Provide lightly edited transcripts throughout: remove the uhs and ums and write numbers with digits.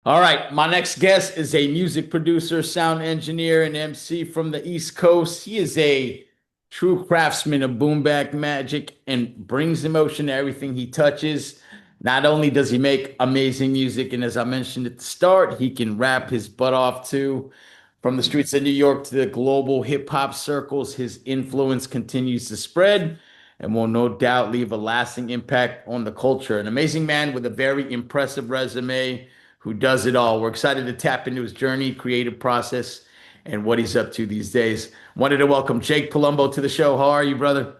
All right, my next guest is a music producer, sound engineer, and MC from the East Coast. He is a true craftsman of boom bap magic and brings emotion to everything he touches. Not only does he make amazing music, and as I mentioned at the start, he can rap his butt off too. From the streets of New York to the global hip hop circles, his influence continues to spread and will no doubt leave a lasting impact on the culture. An amazing man with a very impressive resume who does it all. We're excited to tap into his journey, creative process, and what he's up to these days. Wanted to welcome Jake Palumbo to the show. How are you, brother?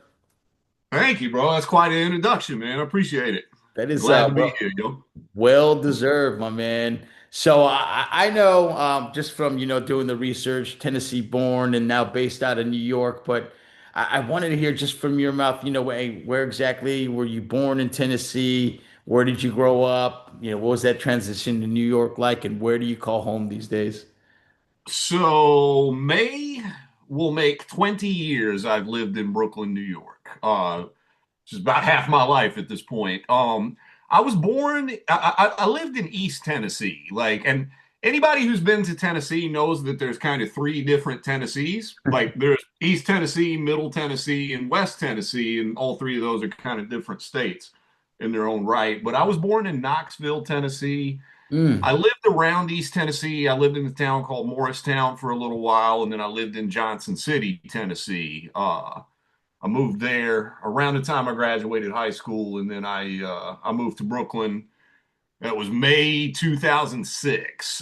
Thank you, bro. That's quite an introduction, man. I appreciate it. That is Glad to be here, yo. well deserved, my man. So I know just from doing the research, Tennessee born and now based out of New York, but I wanted to hear just from your mouth, hey, where exactly were you born in Tennessee? Where did you grow up? What was that transition to New York like, and where do you call home these days? So May will make 20 years I've lived in Brooklyn, New York. Which is about half my life at this point. I was born, I lived in East Tennessee. And anybody who's been to Tennessee knows that there's kind of three different Tennessees. Like there's East Tennessee, Middle Tennessee, and West Tennessee, and all three of those are kind of different states in their own right. But I was born in Knoxville, Tennessee. I Mm. lived around East Tennessee. I lived in a town called Morristown for a little while, and then I lived in Johnson City, Tennessee. I moved there around the time I graduated high school, and then I moved to Brooklyn. That was May 2006.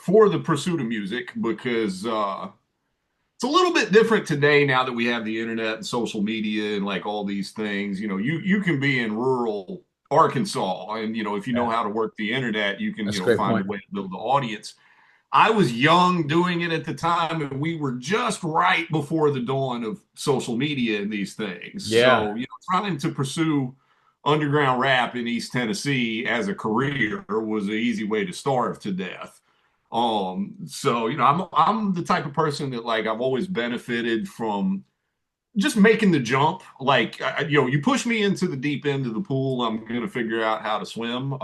For the pursuit of music because it's a little bit different today now that we have the internet and social media and like all these things. You can be in rural Arkansas, and if you know Yeah, how to work the internet, you can that's a great find a point. way to build the audience. I was young doing it at the time, and we were just right before the dawn of social media and these things. Yeah. So, trying to pursue underground rap in East Tennessee as a career was an easy way to starve to death. So I'm the type of person that like I've always benefited from just making the jump. You push me into the deep end of the pool, I'm gonna figure out how to swim.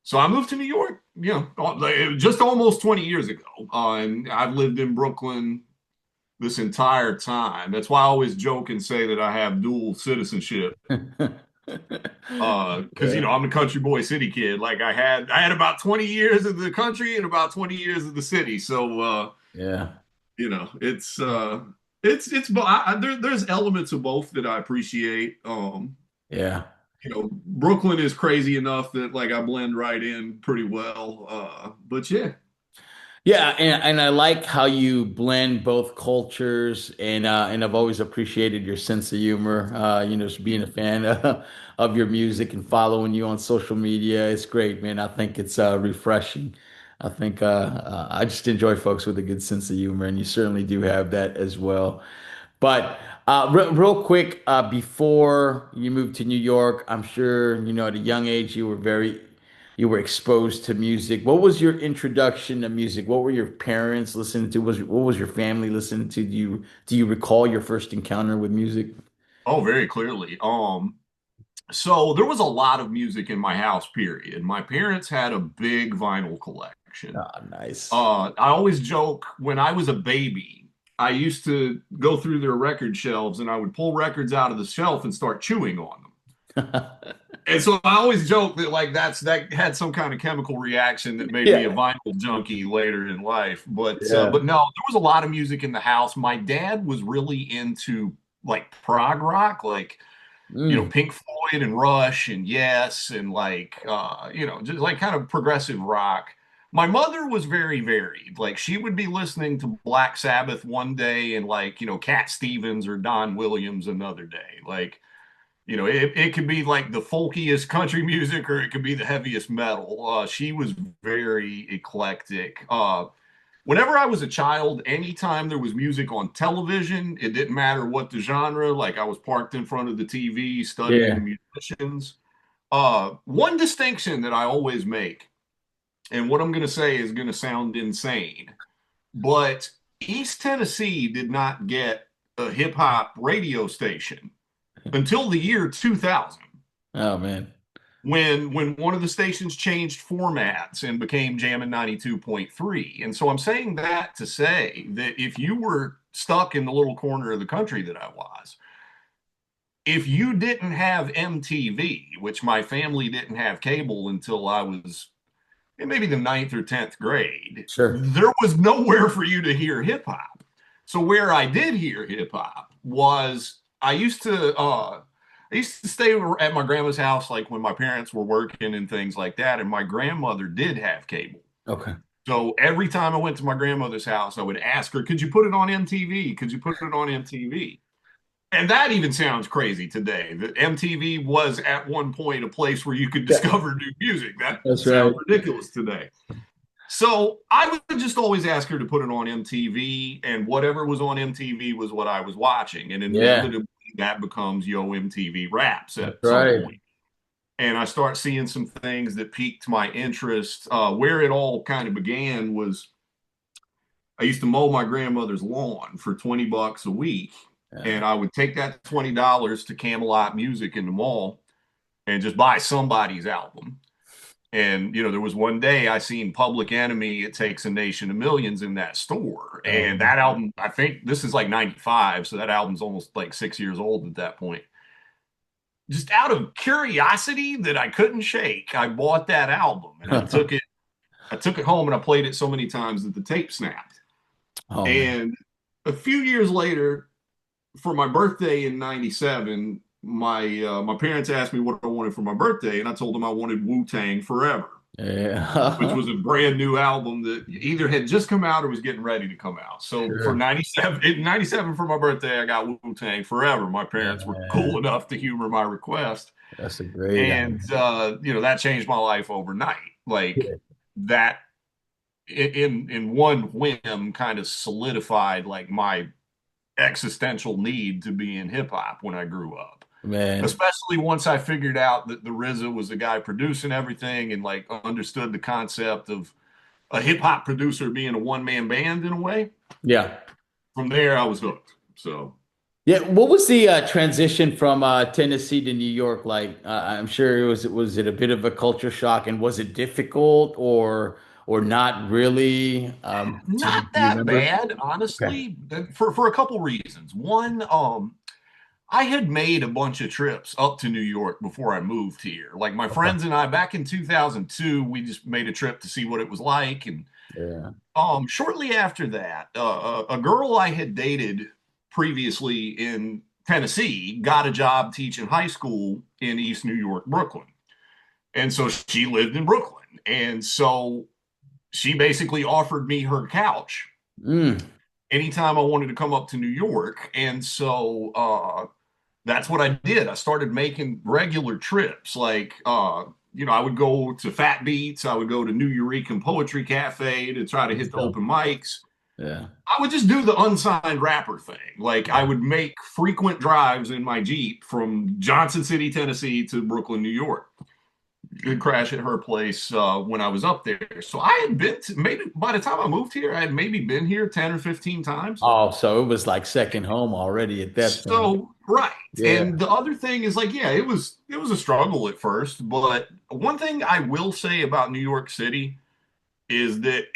So I moved to New York, just almost 20 years ago. And I've lived in Brooklyn this entire time. That's why I always joke and say that I have dual citizenship. Because Yeah. I'm a country boy city kid. Like I had about 20 years of the country and about 20 years of the city. So Yeah. there's elements of both that I appreciate. Yeah. Brooklyn is crazy enough that like I blend right in pretty well. But yeah. Yeah, and I like how you blend both cultures, and I've always appreciated your sense of humor. Just being a fan of your music and following you on social media, it's great, man. I think it's refreshing. I think I just enjoy folks with a good sense of humor, and you certainly do have that as well. But real quick, before you moved to New York, I'm sure at a young age you were exposed to music. What was your introduction to music? What were your parents listening to? What was your family listening to? Do you recall your first encounter with music? Oh, very clearly. So there was a lot of music in my house, period. My parents had a big vinyl collection. Ah, nice. I always joke when I was a baby, I used to go through their record shelves and I would pull records out of the shelf and start chewing on them. And so I always joke that like that had some kind of chemical reaction that made me a Yeah, vinyl junkie later in life. But yeah. but no, there was a lot of music in the house. My dad was really into like prog rock, like Mm. Pink Floyd and Rush and Yes and just like kind of progressive rock. My mother was very varied. Like she would be listening to Black Sabbath one day and Cat Stevens or Don Williams another day. It could be like the folkiest country music or it could be the heaviest metal. She was very eclectic. Whenever I was a child, anytime there was music on television, it didn't matter what the genre, like I was parked in front of the TV studying the Yeah. musicians. One distinction that I always make, and what I'm going to say is going to sound insane, but East Tennessee did not get a hip hop radio station until the year 2000. Oh man. when one of the stations changed formats and became Jammin' 92.3. And so I'm saying that to say that if you were stuck in the little corner of the country that I was, if you didn't have MTV, which my family didn't have cable until I was in maybe the ninth or 10th grade, Sure. there was nowhere for you to hear hip hop. So where I did hear hip hop was I used to stay at my grandma's house like when my parents were working and things like that, and my grandmother did have cable. Okay. So every time I went to my grandmother's house, I would ask her, "Could you put it on MTV? Could you put it on MTV?" And that even sounds crazy today. That MTV was at one point a place where you could Yeah, discover new music. That that's right. sounds ridiculous today. So I would just always ask her to put it on MTV, and whatever was on MTV was what I was watching. And Yeah, inevitably, that becomes Yo MTV Raps that's at some right. point. And I start seeing some things that piqued my interest. Where it all kind of began was I used to mow my grandmother's lawn for 20 bucks a week. Yeah. And I would take that $20 to Camelot Music in the mall and just buy somebody's album. And there was one day I seen Public Enemy, It Takes a Nation of Millions in that store. And that album, I think this is like 95, so that album's almost like 6 years old at that point. Just out of curiosity that I couldn't shake, I bought that album and I took it home and I played it so many times that the tape snapped. Oh man. And a few years later, for my birthday in '97, my parents asked me what I wanted for my birthday, and I told them I wanted Wu-Tang Forever, which Yeah. was a brand new album that either had just come out or was getting ready to come out. So for Sure. '97 for my birthday, I got Wu-Tang Forever. My parents were Yeah, cool enough to humor my request, that's a great and album. that changed my life overnight. Like Yeah. that in one whim kind of solidified like my existential need to be in hip hop when I grew up. Man. Especially once I figured out that the RZA was the guy producing everything and like understood the concept of a hip hop producer being a one man band in a way. Yeah. From there, I was hooked. So Yeah. What was the transition from Tennessee to New York like? I'm sure was it a bit of a culture shock, and was it difficult or not really? not Do you that remember? bad, Okay. honestly, for a couple reasons. One, I had made a bunch of trips up to New York before I moved here. Like my Okay. friends and I, back in 2002, we just made a trip to see what it was like. And Yeah. shortly after that, a girl I had dated previously in Tennessee got a job teaching high school in East New York, Brooklyn. And so she lived in Brooklyn. And so she basically offered me her couch Mm. anytime I wanted to come up to New York. And so that's what I did. I started making regular trips. Like, I would go to Fat Beats, I would go to New Eureka Poetry Cafe to try to Let's hit the go. open mics. Yeah. I would just do the unsigned rapper thing. Like, I Yeah. would make frequent drives in my Jeep from Johnson City, Tennessee to Brooklyn, New York. Good crash at her place when I was up there. So I had been to, maybe by the time I moved here, I had maybe been here 10 or 15 times. Oh, so it was like second home already at that point. So right. Yeah. And the other thing is like, yeah, it was a struggle at first, but one thing I will say about New York City is that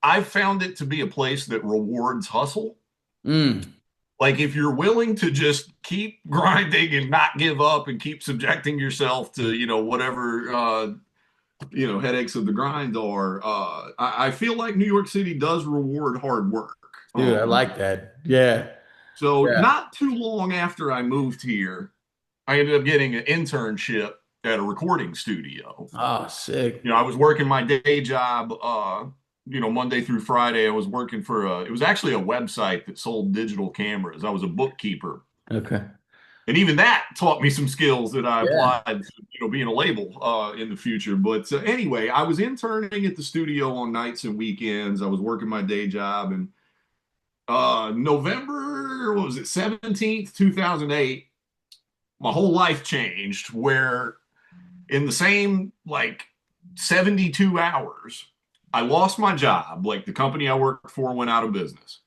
I found it to be a place that rewards hustle. Mm. Like if you're willing to just keep grinding and not give up and keep subjecting yourself to, whatever headaches of the grind are, I feel like New York City does reward hard work. Dude, I like that. Yeah. So Yeah. not too long after I moved here, I ended up getting an internship at a recording studio. Oh, sick. I was working my day job, Monday through Friday. I was working for it was actually a website that sold digital cameras. I was a bookkeeper. Okay. And even that taught me some skills that I Yeah. applied to, being a label in the future. But anyway, I was interning at the studio on nights and weekends. I was working my day job, and November, what was it, 17th, 2008, my whole life changed where in the same like 72 hours, I lost my job. Like the company I worked for went out of business.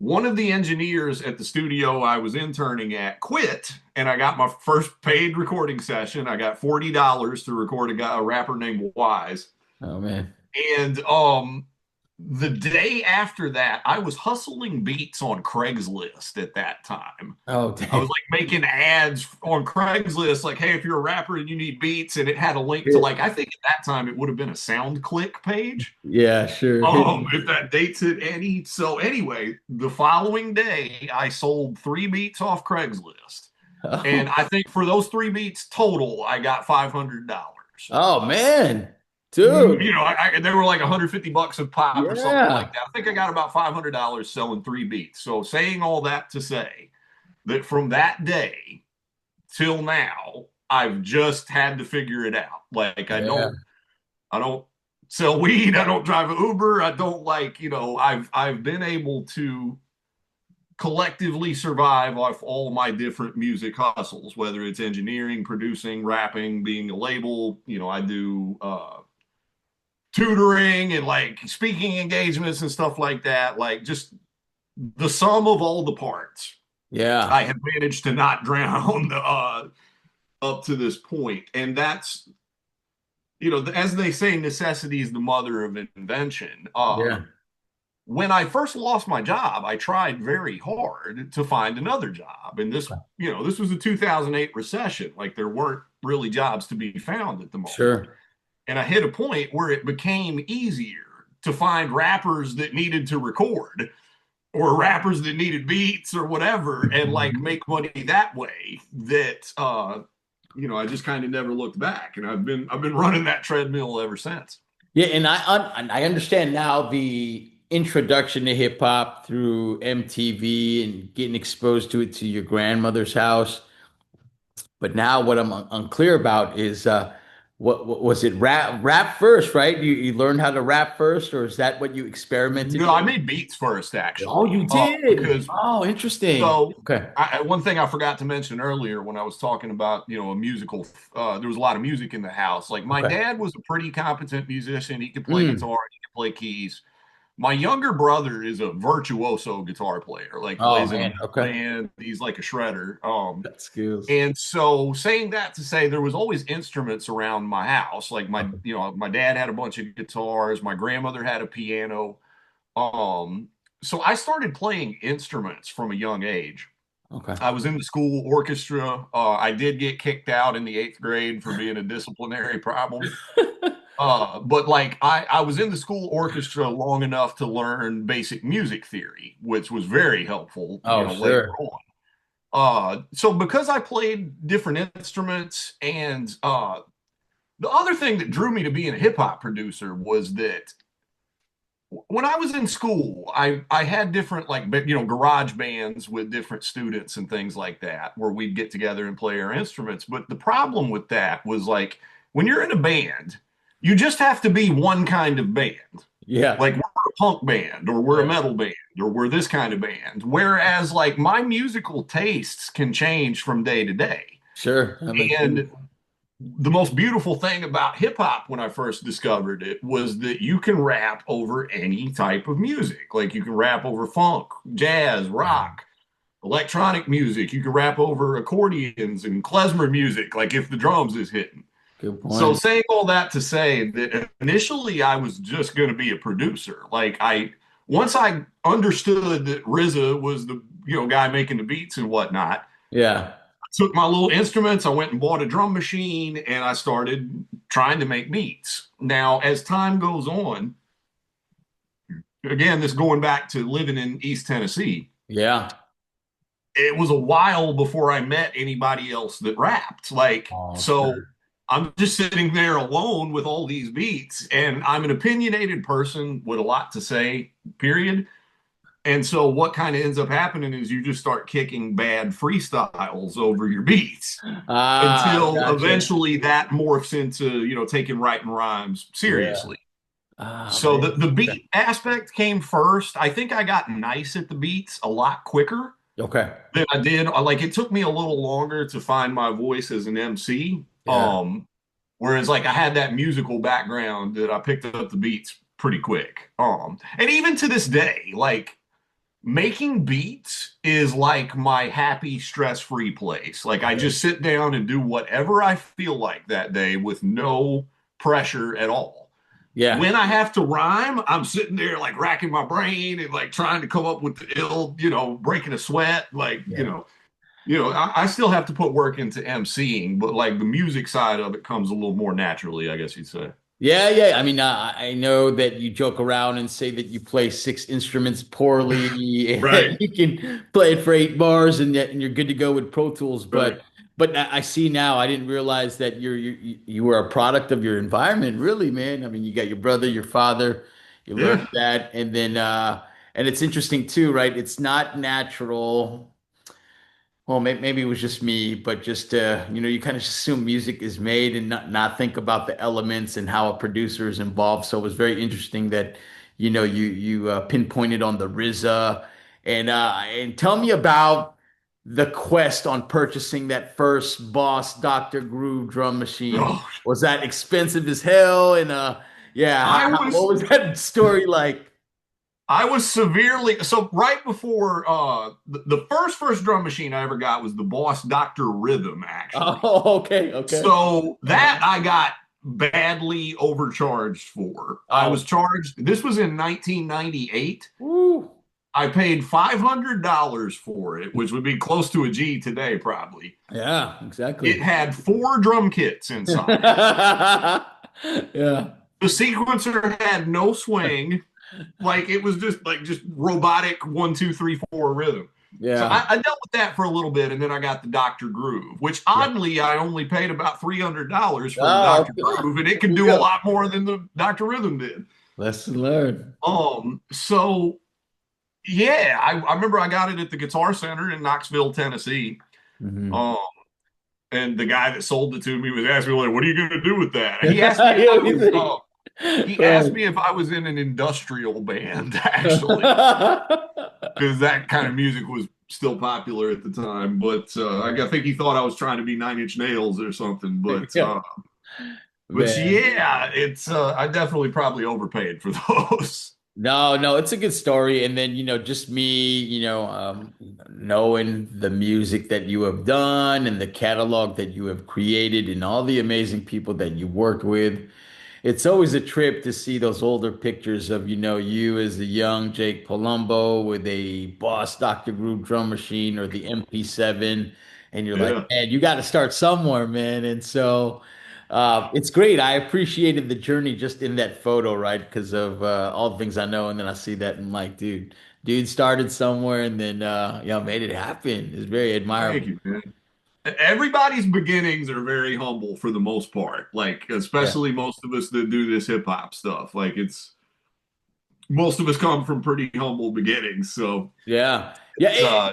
one of the engineers at the studio I was interning at quit, and I got my first paid recording session. I got $40 to record a rapper named Wise. Oh man. And the day after that, I was hustling beats on Craigslist at that time. Oh I was dang. like making ads on Craigslist, like, hey, if you're a rapper and you need beats, and it had a link to Yeah, like, I think at that time it would have been a SoundClick page. yeah, sure. If that dates it any. So anyway, the following day, I sold 3 beats off Craigslist. And Oh, I think for those 3 beats total, I got $500. oh man. Dude. They were like 150 bucks a pop or something like Yeah. that. I think I got about $500 selling 3 beats. So saying all that to say that from that day till now, I've just had to figure it out. Like Yeah. I don't sell weed. I don't drive an Uber. I don't I've been able to collectively survive off all my different music hustles, whether it's engineering, producing, rapping, being a label. I do tutoring and like speaking engagements and stuff like that. Like just the sum of all the parts, Yeah. I have managed to not drown up to this point. And that's, as they say, necessity is the mother of invention. Yeah. When I first lost my job, I tried very hard to find another job. And this was the 2008 recession. Like there weren't really jobs to be found at the moment. Sure. And I hit a point where it became easier to find rappers that needed to record or rappers that needed beats or whatever and like make money that way that I just kind of never looked back, and I've been running that treadmill ever since. Yeah, and I understand now the introduction to hip hop through MTV and getting exposed to it to your grandmother's house. But now what I'm unclear about is what was it rap first, right? You learned how to rap first, or is that what you experimented No, I with? made beats first Oh, actually, you did. because Oh, interesting. so Okay. one thing I forgot to mention earlier when I was talking about a musical, there was a lot of music in the house. Like my Okay. dad was a pretty competent musician. He could play Mm. guitar, he could play keys. My younger brother is a virtuoso guitar player, like Oh plays in a man. metal Okay. band. He's like a shredder. That skills. And so saying that to say there was always instruments around my house. Like Okay. my dad had a bunch of guitars, my grandmother had a piano. Um, so I started playing instruments from a young age. Okay. I was in the school orchestra. I did get kicked out in the 8th grade for being a disciplinary problem. But like I was in the school orchestra long enough to learn basic music theory, which was very helpful, Oh, later sure. on. So because I played different instruments, and the other thing that drew me to being a hip hop producer was that when I was in school, I had different like garage bands with different students and things like that, where we'd get together and play our instruments. But the problem with that was like when you're in a band, you just have to be one kind of band. Yeah. Like we're a punk band or we're a Yeah. metal band or we're this kind of band. Whereas like my musical tastes can change from day to day. Sure. That makes sense. And the most beautiful thing about hip hop when I first discovered it was that you can rap over any type of music. Like you can rap over funk, jazz, rock, electronic music. You can rap over accordions and klezmer music, like if the drums is hitting. Good So point. saying all that to say that initially I was just going to be a producer. Like once I understood that RZA was the guy making the beats and whatnot, Yeah. took my little instruments, I went and bought a drum machine, and I started trying to make beats. Now, as time goes on, again, this going back to living in East Tennessee, Yeah. it was a while before I met anybody else that rapped. Like, Oh, so sure. I'm just sitting there alone with all these beats, and I'm an opinionated person with a lot to say, period. And so what kind of ends up happening is you just start kicking bad freestyles over your beats Ah, until gotcha. eventually that morphs into, taking writing rhymes Yeah. seriously. Ah, So man. the Okay. beat aspect came first. I think I got nice at the beats a lot quicker Okay. than I did. Like it took me a little longer to find my voice as an MC. Yeah. Whereas like I had that musical background that I picked up the beats pretty quick. And even to this day, like Making beats is like my happy, stress-free place. Like I just sit down and do whatever I feel like that day with no pressure at all. Yeah. When I have to rhyme, I'm sitting there like racking my brain and like trying to come up with the ill, breaking a sweat. Like, Yeah. I still have to put work into emceeing, but like the music side of it comes a little more naturally, I guess you'd say. Yeah, yeah. I mean, I know that you joke around and say that you play six instruments poorly Right, and you can play it for 8 bars and you're good to go with Pro Tools. right. But I see now, I didn't realize that you were a product of your environment, really, man. I mean, you got your brother, your father, you Yeah. learned that, and it's interesting too, right? It's not natural. Well, maybe it was just me, but just you kind of assume music is made and not think about the elements and how a producer is involved. So it was very interesting that you pinpointed on the RZA and tell me about the quest on purchasing that first Boss Dr. Groove drum machine. Oh, Was that expensive as hell? And yeah, I what was was that story like? I was severely so right before the first drum machine I ever got was the Boss Dr. Rhythm, actually. Oh, okay, okay. So that Uh-huh. I got badly overcharged for. I Oh, was charged, this was in 1998. woo. I paid $500 for it, which would be close to a G today, probably. Yeah, It exactly. had four drum kits inside. Yeah. The sequencer had no swing. Like it was just robotic 1, 2, 3, 4 rhythm. So Yeah. I dealt with that for a little bit, and then I got the Dr. Groove, which Yeah. oddly I only paid about $300 for the Oh, Dr. okay. Groove, and it There could you do a go. lot more than the Dr. Rhythm did. Lesson learned. So yeah, I remember I got it at the Guitar Center in Knoxville, Tennessee. Hmm. Um, and the guy that sold it to me was asking me, like, what are you going to do with that? He asked me if I was, he asked Right. me if I was in an industrial band, actually, because that kind of music was still popular at the time. But I think he thought I was trying to be Nine Inch Nails or something. But Yeah, man. yeah, it's I definitely probably overpaid for those. No, no, it's a good story. And then, just me, knowing the music that you have done and the catalog that you have created and all the amazing people that you worked with. It's always a trip to see those older pictures of, you as a young Jake Palumbo with a Boss Dr. Groove drum machine or the MP7. And you're like, Yeah, man, you got to start somewhere, man. And so it's great. I appreciated the journey just in that photo, right? Because of all the things I know. And then I see that and I'm like, dude started somewhere and then, made it happen. It's very thank admirable. you, man. Everybody's beginnings are very humble for the most part. Like, Yeah. especially most of us that do this hip hop stuff. Like, it's most of us come from pretty humble beginnings. So Yeah. Yeah.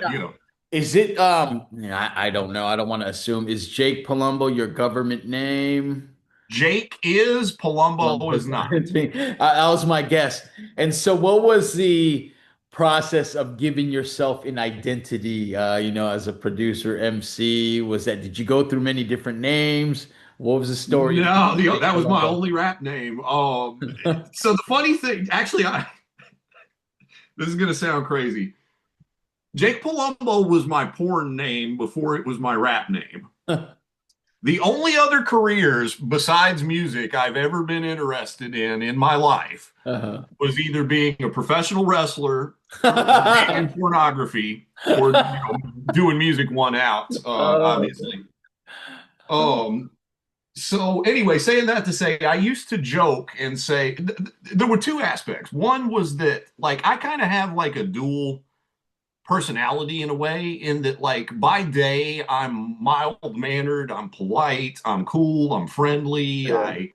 it's Is it I don't know. I don't want to assume. Is Jake Palumbo your government name? Jake is, Palumbo Palumbo's is not. not. That was my guess. And so what was the process of giving yourself an identity as a producer, MC? Did you go through many different names? What was the story of No, Jake that was my Palumbo? only rap name. So the funny thing, actually, this is gonna sound crazy. Jake Palumbo was my porn name before it was my rap name. The only other careers besides music I've ever been interested in my life Uh-huh. was either being a professional wrestler or being in pornography or doing music one out, Oh, obviously. Um, so anyway, saying that to say, I used to joke and say there were two aspects. One was that like I kind of have like a dual personality in a way, in that like by day I'm mild mannered, I'm polite, I'm cool, I'm friendly, yeah.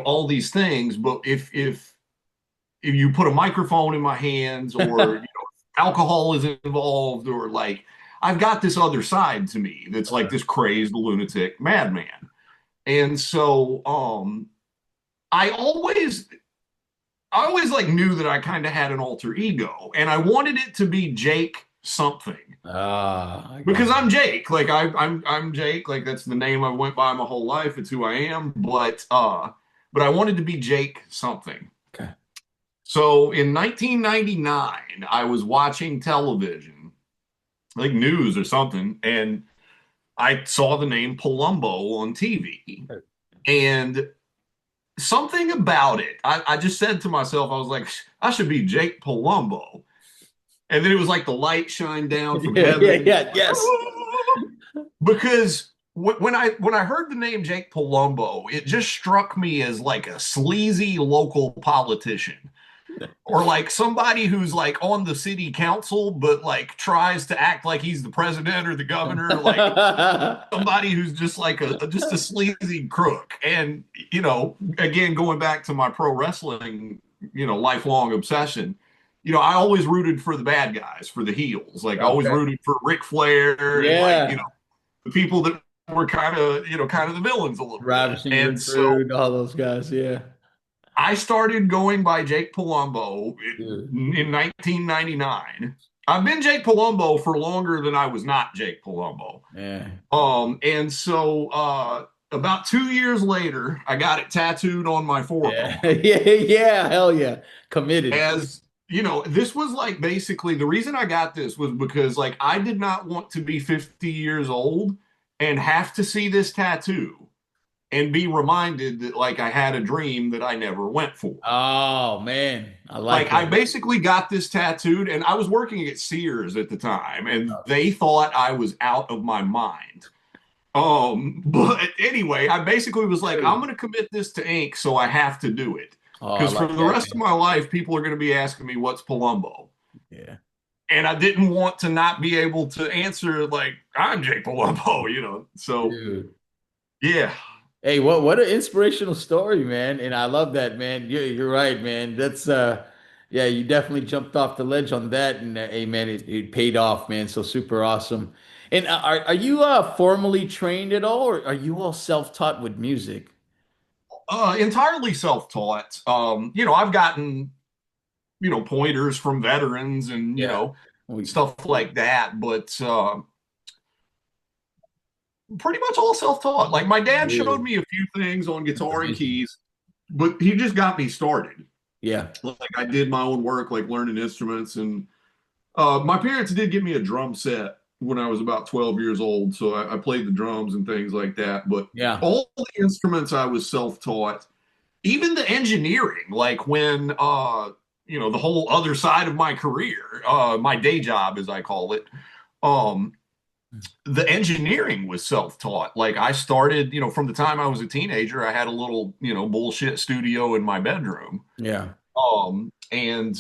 all these things. But if you put a microphone in my hands or alcohol is involved or like I've got this other side to me that's like this crazed lunatic madman. And so I always like knew that I kind of had an alter ego and I wanted it to be Jake something I got because I'm Jake. Like I'm Jake. Like that's the name I went by my whole life. It's who I am. But I wanted to be Jake something. okay. So in 1999, I was watching television, like news or something, and I saw the name Palumbo on TV. And something about it, I just said to myself, I was like, I should be Jake Palumbo. And then it was like the light shined down from Yeah, yeah, heaven. yeah, yes. Because when I heard the name Jake Palumbo, it just struck me as like a sleazy local politician or like somebody who's like on the city council but like tries to act like he's the president or the governor, like somebody who's just like just a sleazy crook. And again, going back to my pro wrestling, lifelong obsession, I always rooted for the bad guys, for the heels. Like I always Okay. rooted for Ric Flair and like, Yeah. the people that were kind of the villains a little bit. Ravishing And so Recruit, all those guys. Yeah. I started going by Jake Palumbo Dude. in 1999. I've been Jake Palumbo for longer than I was not Jake Palumbo. Yeah. And so about 2 years later, I got it tattooed on my Yeah. forearm. Yeah. Yeah. Hell yeah. Committed. As this was like basically the reason I got this was because like I did not want to be 50 years old and have to see this tattoo and be reminded that like I had a dream that I never went for. Oh man. I like Like I it. basically got this tattooed and I was working at Sears at the time and they thought I was out of my mind. But anyway, I basically was like, I'm going to commit this to ink, so I have to do it. Oh, I Because for like the that, rest of man. my life, people are going to be asking me, what's Palumbo? Yeah. And I didn't want to not be able to answer, like, I'm Jake Palumbo, So, Dude. yeah. Hey, what an inspirational story, man. And I love that, man. You're right, man. That's yeah, you definitely jumped off the ledge on that. And hey, man, it paid off, man. So super awesome. And are you formally trained at all, or are you all self-taught with music? Entirely self-taught. I've gotten, pointers from veterans and, Yeah. stuff like that. But pretty much all self-taught. Like my dad showed Dude, me a few things on that's guitar and amazing. keys, but he just got me started. Yeah. Like I did my own work, like learning instruments, and my parents did give me a drum set when I was about 12 years old, so I played the drums and things like that. But Yeah. all the instruments I was self-taught, even the engineering, like when the whole other side of my career, my day job as I call it, um the engineering was self-taught. Like I started, from the time I was a teenager, I had a little, bullshit studio in my bedroom. Yeah. And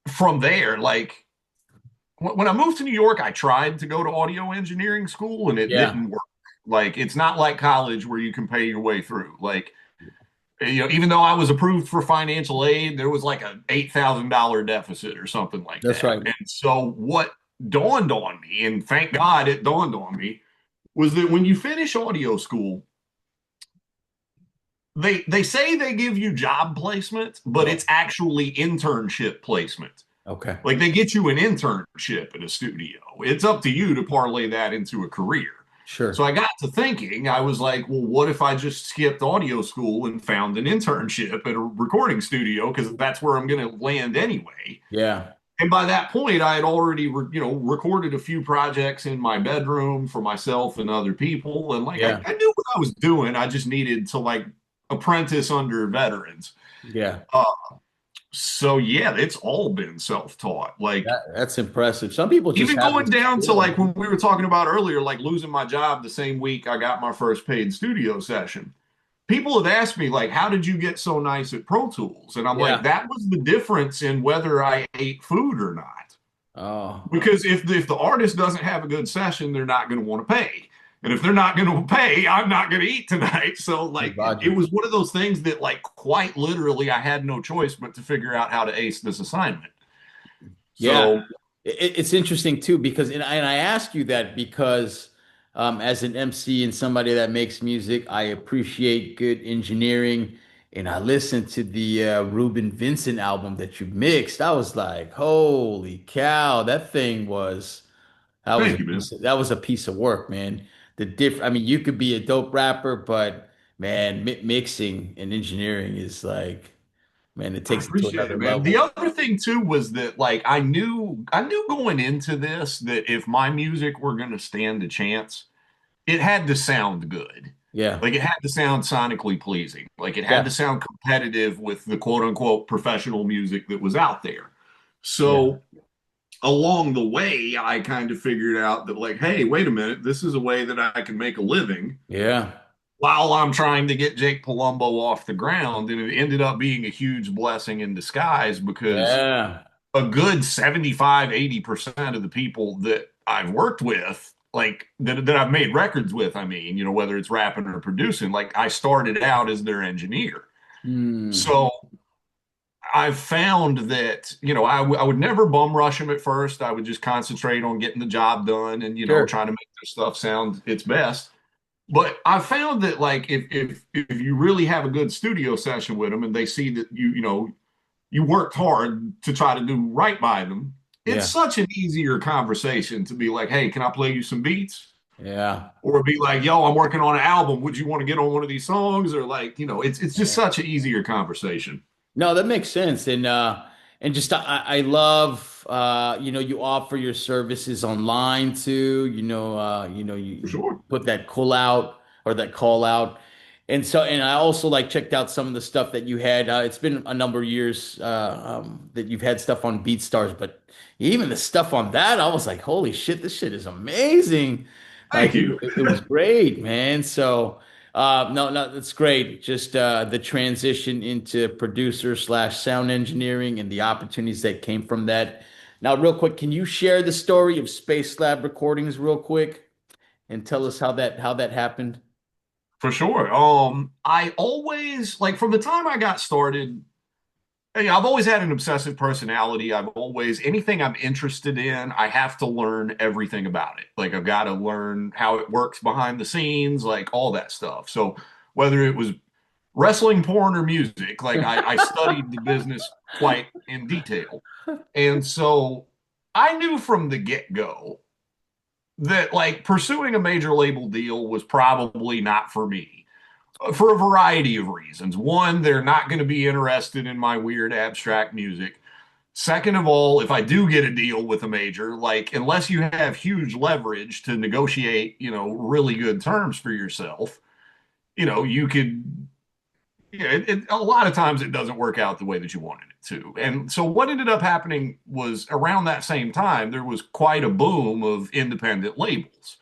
from there, like when I moved to New York, I tried to go to audio engineering school and it Yeah. didn't work. Like it's not like college where you can pay your way through. Like, even though I was approved for financial aid, there was like a $8,000 deficit or something like That's that. right. And so what dawned on me, and thank God it dawned on me, was that when you finish audio school, they say they give you job placement, but Yeah. it's actually internship placement. Okay. Like they get you an internship at a studio. It's up to you to parlay that into a career. So Sure. I got to thinking, I was like, well, what if I just skipped audio school and found an internship at a recording studio? Because that's where I'm going to land anyway. Yeah. And by that point, I had already, recorded a few projects in my bedroom for myself and other people. And like, I, Yeah. I knew what I was doing. I just needed to like apprentice under veterans. Yeah. Uh, so yeah, it's all been self-taught. Like That's impressive. Some people just even have going this down to skill. like when we were talking about earlier, like losing my job the same week I got my first paid studio session. People have asked me like, how did you get so nice at Pro Tools? And I'm like, Yeah. that was the difference in whether I ate food or not. Oh, Because if the artist doesn't have a good session, they're not going to want to pay. And if they're not going to pay, I'm not going to eat tonight. So like it logic. was one of those things that like quite literally I had no choice but to figure out how to ace this assignment. Yeah. So It's interesting too because and I ask you that because as an MC and somebody that makes music, I appreciate good engineering. And I listened to the Ruben Vincent album that you mixed. I was like, holy cow, thank you, man. that was a piece of work, man. I mean, you could be a dope rapper, but Man, mixing and engineering is like, man, it I takes it to appreciate another it, man. The level. other thing too was that like I knew going into this that if my music were going to stand a chance, it had to sound good. Yeah. Like it had to sound sonically pleasing. Like it had to Yeah. sound competitive with the quote unquote professional music that was out there. Yeah. So along the way, I kind of figured out that like, hey, wait a minute, this is a way that I can make a living Yeah. while I'm trying to get Jake Palumbo off the ground. And it ended up being a huge blessing in disguise because Yeah. a good 75, 80% of the people that I've worked with, like that I've made records with, I mean, whether it's rapping or producing, like I started out as their engineer. Hmm. So I've found that, I would never bum rush them at first. I would just concentrate on getting the job done and, Sure. trying to make their stuff sound its best. But I found that like if you really have a good studio session with them and they see that you worked hard to try to do right by them, it's Yeah. such an easier conversation to be like, hey, can I play you some beats? Yeah. Or be like, yo, I'm working on an album. Would you want to get on one of these songs? Or like, it's just Yeah. such an easier conversation. No, that makes sense. And just I love you offer your services online too. For You sure. put that call out or that call out. And I also like checked out some of the stuff that you had. It's been a number of years that you've had stuff on BeatStars, but even the stuff on that, I was like, holy shit, this shit is amazing. Thank Like you. it was great, man. So no, no, that's great. Just the transition into producer slash sound engineering and the opportunities that came from that. Now, real quick, can you share the story of SpaceLAB Recordings real quick and tell us how that happened? For sure. I always like from the time I got started, I've always had an obsessive personality. I've always, anything I'm interested in, I have to learn everything about it. Like, I've got to learn how it works behind the scenes, like all that stuff. So, whether it was wrestling, porn, or music, like, I studied the business quite in detail. And so, I knew from the get-go that, like, pursuing a major label deal was probably not for me for a variety of reasons. One, they're not going to be interested in my weird abstract music. Second of all, if I do get a deal with a major, like unless you have huge leverage to negotiate, really good terms for yourself, you could, a lot of times it doesn't work out the way that you wanted it to. And so what ended up happening was around that same time, there was quite a boom of independent labels.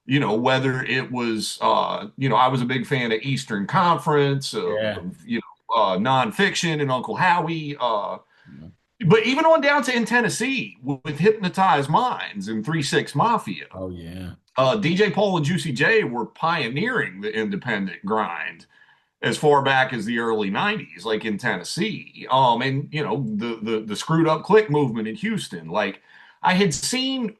Whether it was, I was a big fan of Eastern Conference, Yeah. nonfiction and Uncle Howie, but even on down to in Tennessee with Hypnotized Minds and 3 6 Mafia. Oh yeah. DJ Paul and Juicy J were pioneering the independent grind as far back as the early 90s, like in Tennessee. And the screwed up click movement in Houston. Like I had seen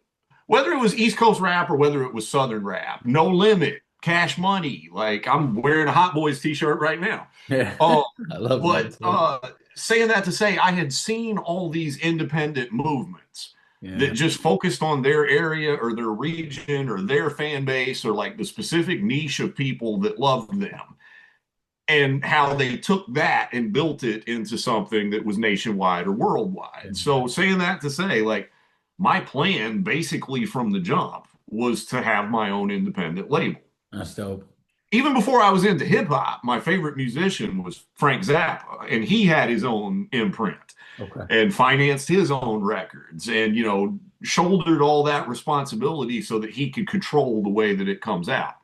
whether it was East Coast rap or whether it was Southern rap, No Limit, Cash Money. Like I'm wearing a Hot Boys t-shirt right now. Yeah. Um, I love but that too. saying that to say, I had seen all these independent movements that Yeah. just focused on their area or their region or their fan base or like the specific niche of people that loved them and how they took that and built it into something that was nationwide or worldwide. So saying that to say, like, my plan basically from the jump was to have my own independent label. That's dope. Even before I was into hip hop, my favorite musician was Frank Zappa, and he had his own imprint Okay. and financed his own records and, shouldered all that responsibility so that he could control the way that it comes out.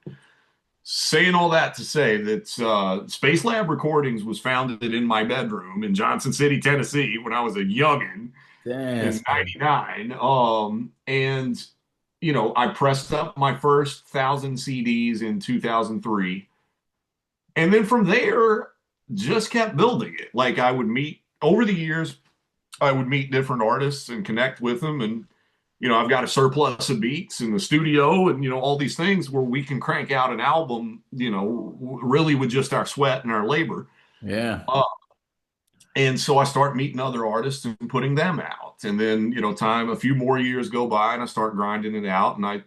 Saying all that to say that SpaceLAB Recordings was founded in my bedroom in Johnson City, Tennessee, when I was a youngin' That's in dope. '99. And I pressed up my first 1,000 CDs in 2003, and then from there, just kept building it. Like I would meet over the years, I would meet different artists and connect with them, and I've got a surplus of beats in the studio and, all these things where we can crank out an album, really with just our sweat and our labor. Yeah. Uh, and so I start meeting other artists and putting them out. And then, a few more years go by and I start grinding it out. And I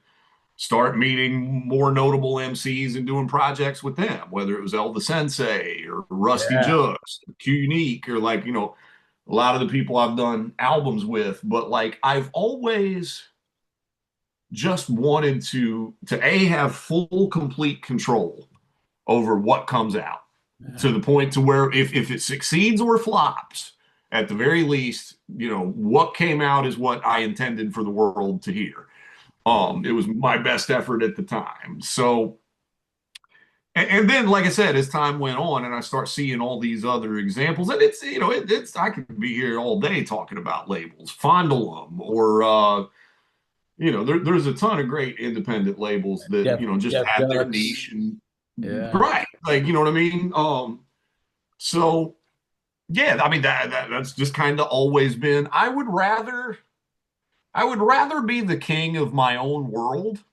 start meeting more notable MCs and doing projects with them, whether it was Elvis Sensei or Rusty Yeah. Juxx, Q Unique, or like, a lot of the people I've done albums with. But like I've always just wanted to A, have full complete control over what comes out, Yeah. to the point to where if it succeeds or flops, at the very least, what came out is what I intended for the world to hear. It was my best effort at the time. So, and then, like I said, as time went on and I start seeing all these other examples, and it's I could be here all day talking about labels, fondle them, or there's a ton of great independent labels that just Jeff have their Ducks. niche, and Yeah. right, like, you know what I mean. So yeah, I mean that's just kind of always been. I would rather be the king of my own world,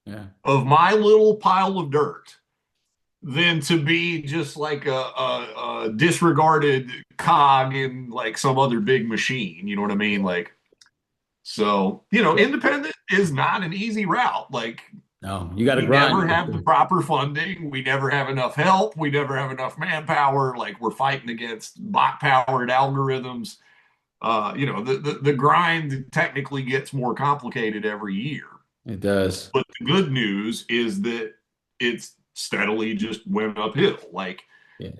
Yeah. of my little pile of dirt, than to be just like a disregarded cog in like some other big machine. You know what I mean? Like, so, independent is not an easy route. Like, No, you got to we grind. never have the proper funding. We never have enough help. We never have enough manpower. Like, we're fighting against bot powered algorithms. The grind technically gets more complicated every year. It does. But the good news is that it's steadily just went uphill. Like, Yeah.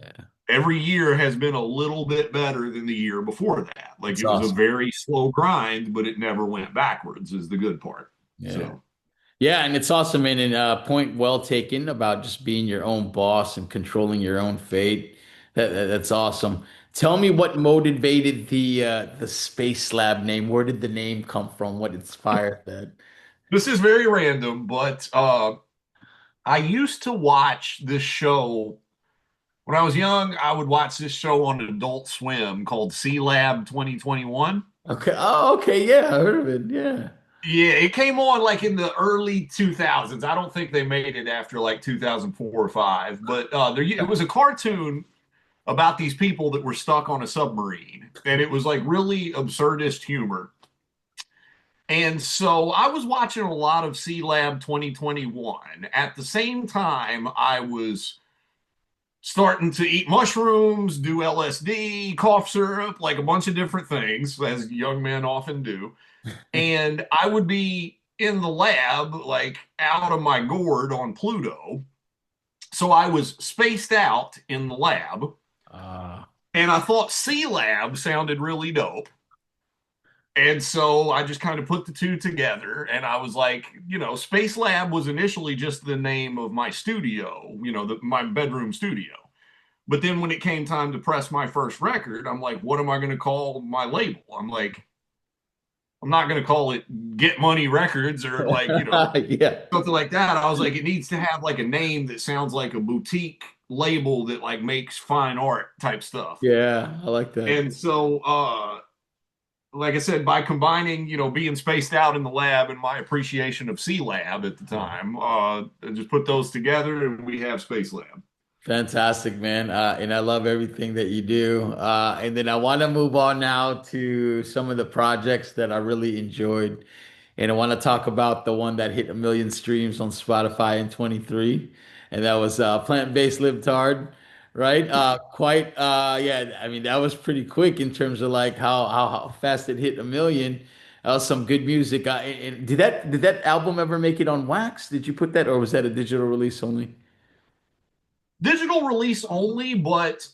every year has been a little bit better than the year before that. Like, It's it was a awesome. very slow grind, but it never went backwards, is the good part. Yeah. So, Yeah, and it's awesome, and point well taken about just being your own boss and controlling your own fate. That's awesome. Tell me what motivated the Space Lab name. Where did the name come from? What inspired that? this is very random, but I used to watch this show when I was young. I would watch this show on Adult Swim called SeaLab 2021. Okay. Oh, okay. Yeah, I heard of it. Yeah. Yeah, it came on like in the early 2000s. I don't think they made it after like 2004 or 5, but it was a cartoon about these people that were stuck on a submarine, and it was like really absurdist humor. And so I was watching a lot of SeaLab 2021. At the same time, I was starting to eat mushrooms, do LSD, cough syrup, like a bunch of different things, as young men often do. And I would be in the lab, like out of my gourd on Pluto. So I was spaced out in the lab, Uh, and I thought C Lab sounded really dope. And so I just kind of put the two together, and I was like, Space Lab was initially just the name of my studio, my bedroom studio. But then when it came time to press my first record, I'm like, what am I going to call my label? I'm like, I'm not going to call it Get Money Records or like, yeah. something like that. I was like, it needs to have like a name that sounds like a boutique label that like makes fine art type stuff. Yeah, I like that. And so, like I said, by combining, being spaced out in the lab and my appreciation of C Lab at the Yeah. time, I just put those together and we have Space Lab. Fantastic, man. And I love everything that you do. And then I want to move on now to some of the projects that I really enjoyed. And I want to talk about the one that hit 1 million streams on Spotify in 23. And that was Plant-Based Libtard, right? Yeah, I mean, that was pretty quick in terms of like how fast it hit 1 million. That was some good music. And did that album ever make it on wax? Did you put that, or was that a digital release only? Digital release only, but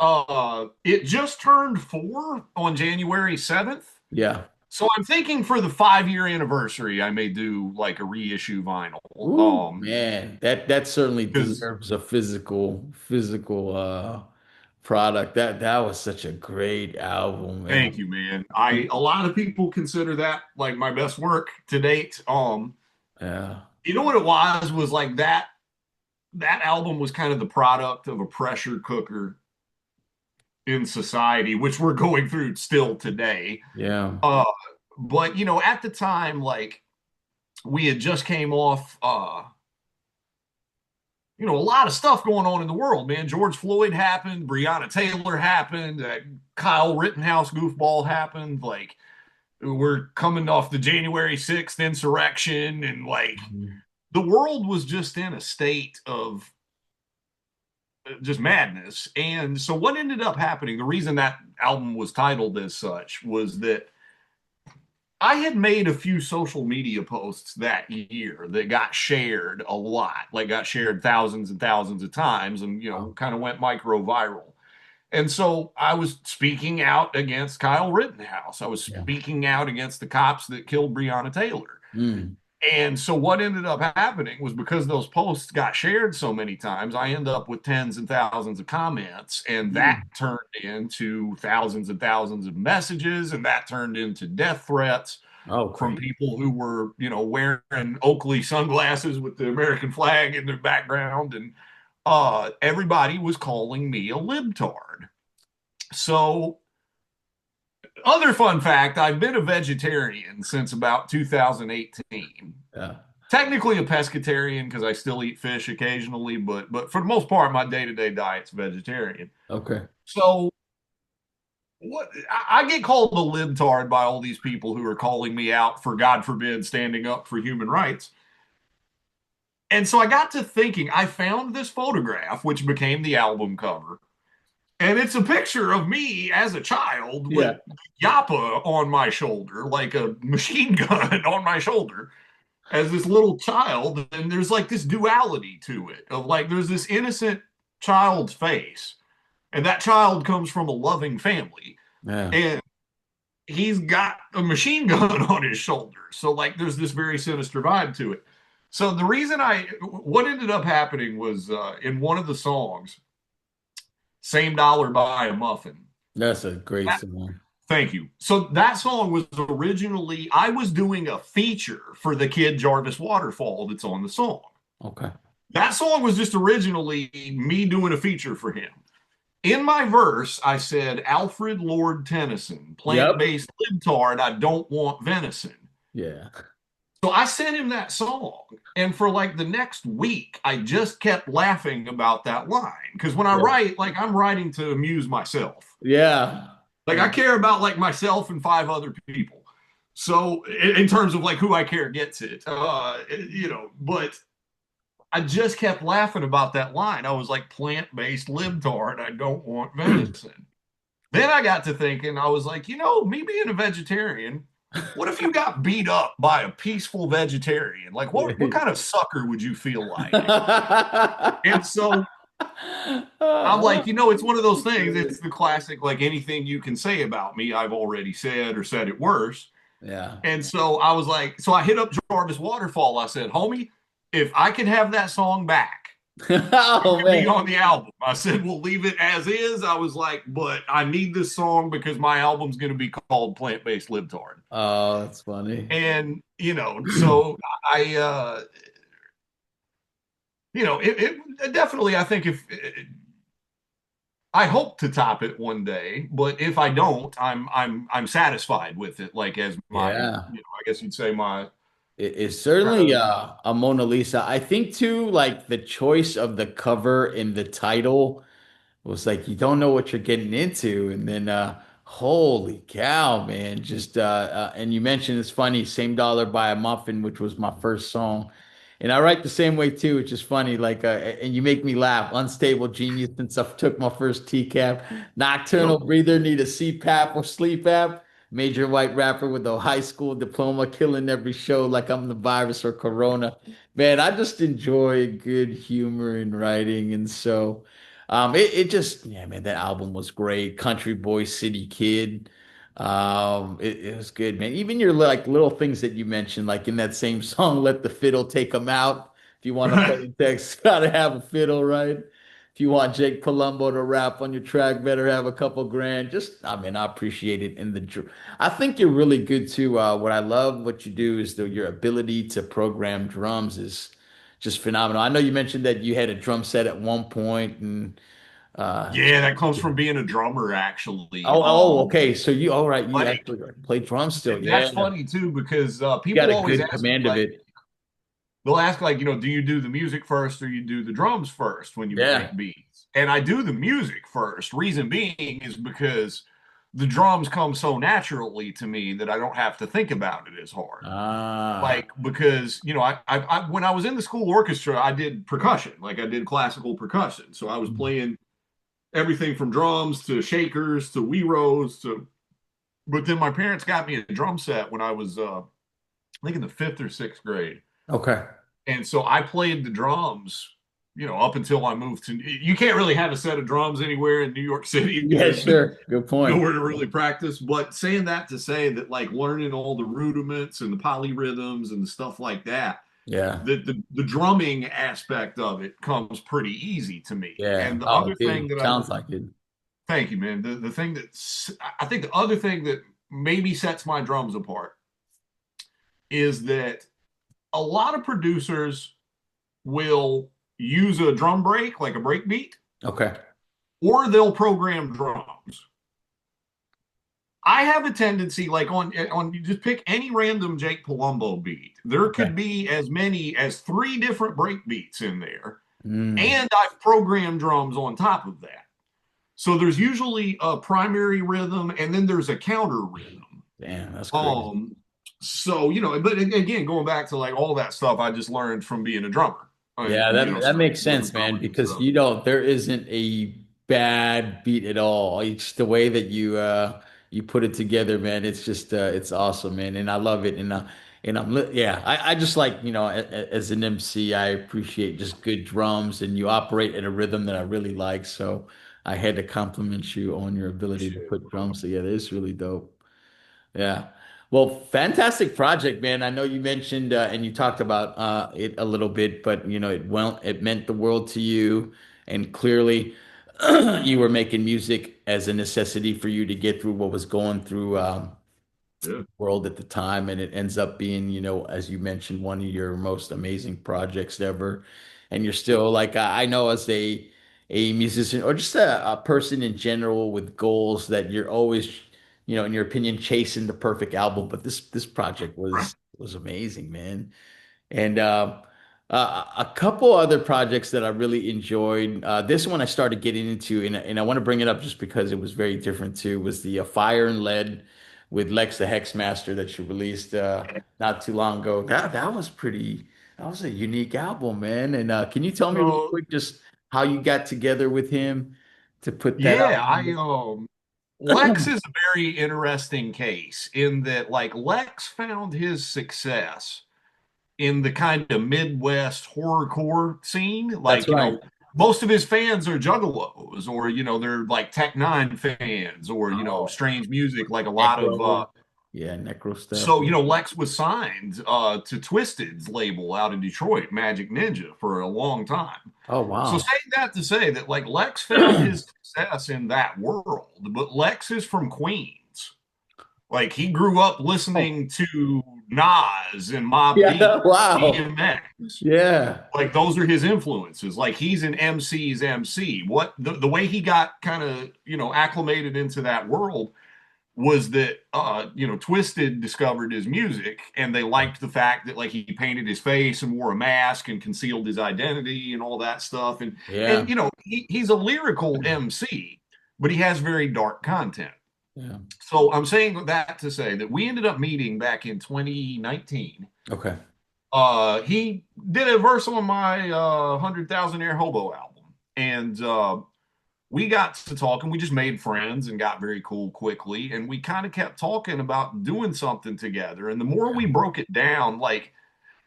it just turned 4 on January 7th. Yeah. So I'm thinking for the 5-year anniversary, I may do like a reissue vinyl. Ooh, man, that certainly Because deserves a physical product. That was such a great album, Thank man. you, man. A lot of people consider that like my best work to date. Yeah. You know what it was like that album was kind of the product of a pressure cooker in society, which we're going through still today. Yeah. Uh, but at the time, like we had just came off a lot of stuff going on in the world, man. George Floyd happened, Breonna Taylor happened, Kyle Rittenhouse goofball happened. Like, we're coming off the January 6th insurrection, and like the world was just in a state of just madness. And so what ended up happening, the reason that album was titled as such was that I had made a few social media posts that year that got shared a lot, like got shared thousands and thousands of times and, kind of went micro viral. And so I was speaking out against Kyle Rittenhouse. I was Yeah. speaking out against the cops that killed Breonna Taylor. Mm. And so what ended up happening was because those posts got shared so many times, I end up with tens and thousands of comments, and that Mm. turned into thousands and thousands of messages, and that turned into death threats Oh, from great. people who were, wearing Oakley sunglasses with the American flag in their background, and everybody was calling me a libtard. So other fun fact, I've been a vegetarian since about 2018. Yeah. Technically a pescatarian because I still eat fish occasionally, but for the most part, my day-to-day diet's vegetarian. Okay. So what I get called a libtard by all these people who are calling me out for, God forbid, standing up for human rights. And so I got to thinking, I found this photograph, which became the album cover. And it's a picture of me as a child with Yeah. Yappa on my shoulder, like a machine gun on my shoulder, as this little child. And there's like this duality to it of like, there's this innocent child's face, and that child comes from a loving family. Yeah. And he's got a machine gun on his shoulder. So, like, there's this very sinister vibe to it. So, what ended up happening was in one of the songs, Same Dollar Buy a Muffin. That's a great That, song. Thank you. So that song was originally, I was doing a feature for the kid Jarvis Waterfall that's on the song. Okay. That song was just originally me doing a feature for him. In my verse, I said, Alfred Lord Tennyson, Yep. plant-based libtard, I don't want venison. Yeah. So I sent him that song. And for like the next week, I just kept laughing about that line. Because when I Yeah. write, like I'm writing to amuse myself. Yeah. Like I care about like myself and five other people. So in terms of like who I care gets it, but I just kept laughing about that line. I was like plant-based libtard. I don't want venison. Then I got to thinking, I was like, me being a vegetarian, what if you got beat up by a peaceful vegetarian? Like what kind of sucker would you feel like? And so I'm like, it's one of those things. It's the classic, like anything you can say about me, I've already said or said it worse. Yeah. And so I was like, so I hit up Jarvis Waterfall. I said, homie, if I can have that song back, Oh be man. on the album. I said, we'll leave it as is. I was like, but I need this song because my album's going to be called Plant Based Libtard. Oh, that's funny. And, so I, it definitely, I think if I hope to top it one day, but if I don't, I'm satisfied with it. Like as my, Yeah. I guess you'd say my It's kind certainly of, a Mona Lisa. I think too, like the choice of the cover and the title was like you don't know what you're getting into, and then holy cow, man! Just and you mentioned it's funny, Same Dollar Buy a Muffin, which was my first song, and I write the same way too, which is funny. Like, and you make me laugh. Unstable genius since I took my first TCAP. Nocturnal yep. breather, need a CPAP or sleep app. Major white rapper with a high school diploma, killing every show like I'm the virus or Corona. Man, I just enjoy good humor in writing, and so. It just, yeah, man, that album was great. Country Boy, City Kid. It was good, man. Even your like little things that you mentioned, like in that same song, Let the Fiddle Take 'Em Out. If you want to play text, gotta have a fiddle, right? If you want Jake Palumbo to rap on your track, better have a couple grand. Just, I mean, I appreciate it. I think you're really good too. What I love what you do is your ability to program drums is just phenomenal. I know you mentioned that you had a drum set at one point, and Yeah, that comes from being a drummer, actually. okay. So all right, you Like actually play drums still. that's Yeah, funny too because you got people a always good ask me command of like, it. they'll ask like, do you do the music first or you do the drums first when you Yeah, make beats? And I do the music first. Reason being is because the drums come so naturally to me that I don't have to think about it as hard. Ah, Like, because, when I was in the school orchestra, I did percussion, like I did classical percussion. So I was playing everything from drums to shakers to wheeros but then my parents got me a drum set when I was, I think in the fifth or sixth grade. okay. And so I played the drums, up until I moved to, you can't really have a set of drums anywhere in New York City Yeah, because sure. Good point. nowhere to really practice. But saying that to say that, like, learning all the rudiments and the polyrhythms and the stuff like that, Yeah. the drumming aspect of it comes pretty easy to me. Yeah. And the Oh, other dude, thing that sounds like it. thank you, man. The thing I think the other thing that maybe sets my drums apart is that a lot of producers will use a drum break, like a break beat, Okay. or they'll program drums. I have a tendency, like on you just pick any random Jake Palumbo beat. There Okay. could be as many as three different break beats in there, Mm, and I've programmed drums on top of that. So there's usually a primary rhythm, and then there's a counter rhythm. damn, that's crazy. Um, so but again, going back to like all that stuff, I just learned from being a drummer, Yeah, and that started makes doing sense, man, drumming and because stuff. there isn't a bad beat at all. It's the way that you put it together, man. It's just it's awesome, man, and I love it. Yeah, I just like, as an MC, I appreciate just good drums, and you operate at a rhythm that I really like. So I had to compliment you on your ability to Appreciate it, put bro. drums together. It's really dope. Yeah. Well, fantastic project, man. I know you mentioned and you talked about it a little bit, but it meant the world to you, and clearly you were making music as a necessity for you to get through what was going through Yeah. world at the time, and it ends up being, as you mentioned, one of your most amazing projects ever. And you're still like, I know, as a musician or just a person in general with goals, that you're always, in your opinion, chasing the perfect album. But this project was amazing, man. And a couple other projects that I really enjoyed. This one I started getting into, and I want to bring it up just because it was very different too. Was the Fire and Lead with Lex the Hexmaster that you released not too long ago. That was pretty. That was a unique album, man. And can you tell me real So quick just how you got together with him to put that yeah, album Lex is a very interesting case in that, like, Lex found his success in the kind of Midwest horrorcore scene. That's Like, right. most of his fans are juggalos, or they're like Tech Nine fans, or Oh, strange music, like a lot of Necro. Yeah, Necro stuff. so Lex was signed to Twisted's label out in Detroit, Magic Ninja, for a long time. Oh, So wow. saying that to say that, like, Lex found his success in that world, but Lex is from Queens. Like, he grew up Oh, listening to Nas and Mobb yeah. Deep, Wow. DMX. Yeah. Like, those are his influences. Like, he's an MC's MC. What the way he got kind of acclimated into that world was that Twisted discovered his music, and they liked the fact that, like, he painted his face and wore a mask and concealed his identity and all that stuff. And Yeah. he's a lyrical MC, but he has very dark content. Yeah. So I'm saying that to say that we ended up meeting back in 2019. Okay. He did a verse on my 100,000 Air Hobo album, and we got to talk, and we just made friends and got very cool quickly. And we kind of kept talking about doing something together. And the more we broke it down, like,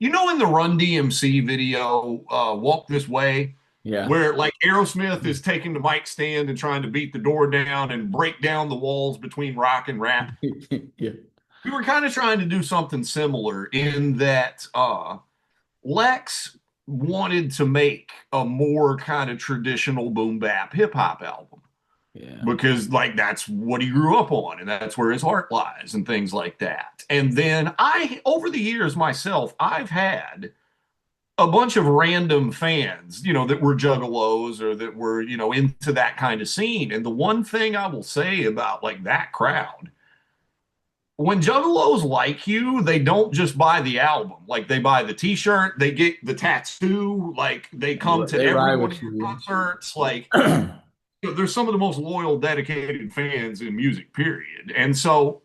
in the Run DMC video, Walk This Way, Yeah. where, like, Aerosmith is taking the mic stand and trying to beat the door down and break down the walls between rock and rap. Yeah. We were kind of trying to do something similar in that Lex wanted to make a more kind of traditional boom bap hip hop album Yeah. because, like, that's what he grew up on and that's where his heart lies and things like that. And then over the years myself, I've had a bunch of random fans, that were juggalos or that were, into that kind of scene. And the one thing I will say about, like, that crowd, when juggalos like you, they don't just buy the album. Like, they buy the t-shirt, they get the tattoo, like, they come to They every ride one of with your you. concerts. Like, There's some of the most loyal, dedicated fans in music, period. And so,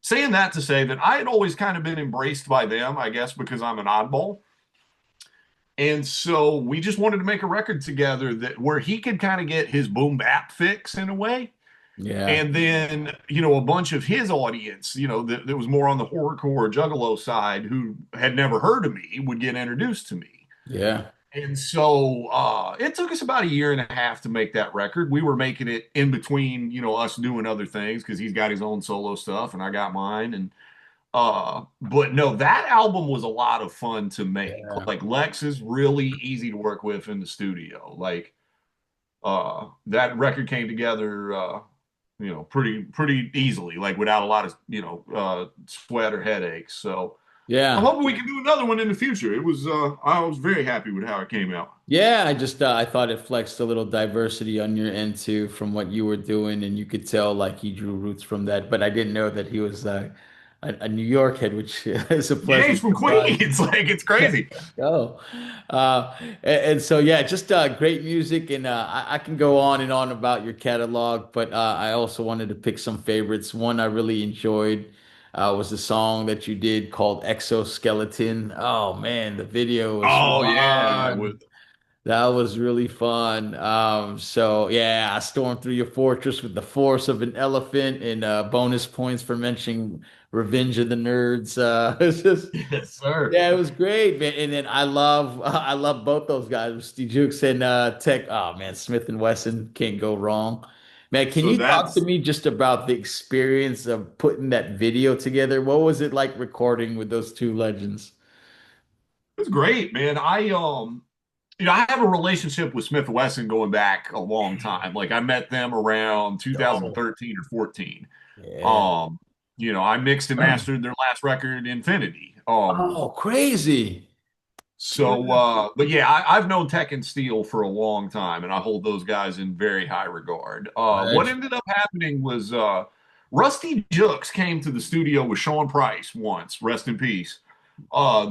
saying that to say that I had always kind of been embraced by them, I guess, because I'm an oddball. And so we just wanted to make a record together that where he could kind of get his boom bap fix in a way. Yeah. And then, a bunch of his audience, that was more on the horrorcore juggalo side who had never heard of me would get introduced to me. Yeah. And so it took us about a year and a half to make that record. We were making it in between, us doing other things because he's got his own solo stuff and I got mine. And but no, that album was a lot of fun to make. Yeah. Like Lex is really easy to work with in the studio. Like that record came together pretty easily, like without a lot of, sweat or headaches. So I'm Yeah. hoping we can do another one in the future. I was very happy with how it came out. Yeah, I thought it flexed a little diversity on your end too from what you were doing, and you could tell like he drew roots from that. But I didn't know that he was a New York head, which is a Yeah, pleasant he's from surprise. Queens. Like it's crazy. Oh, and so yeah, just great music, and I can go on and on about your catalog, but I also wanted to pick some favorites. One I really enjoyed was the song that you did called Exoskeleton. Oh man, the video was Oh yeah, fun. That was really fun. So yeah, I stormed through your fortress with the force of an elephant, and bonus points for mentioning Revenge of the Nerds. It's just yes, sir. yeah, it was great, man. And then I love both those guys, Steve Jukes and Tech. Oh man, Smith and Wesson can't go wrong. Man, can So you talk to that's me just about the experience of putting that video together? What was it like recording with those two legends? it's great, man. I have a relationship with Smith Wesson going back a long time. Like I met them around Oh, 2013 or 14. yeah. Um, I mixed and mastered their last record, Infinity. Oh, crazy. But yeah, I've known Tech and Steel for a long time, and I hold those guys in very high regard. What Legend. ended up happening was Rusty Jooks came to the studio with Sean Price once, rest in peace.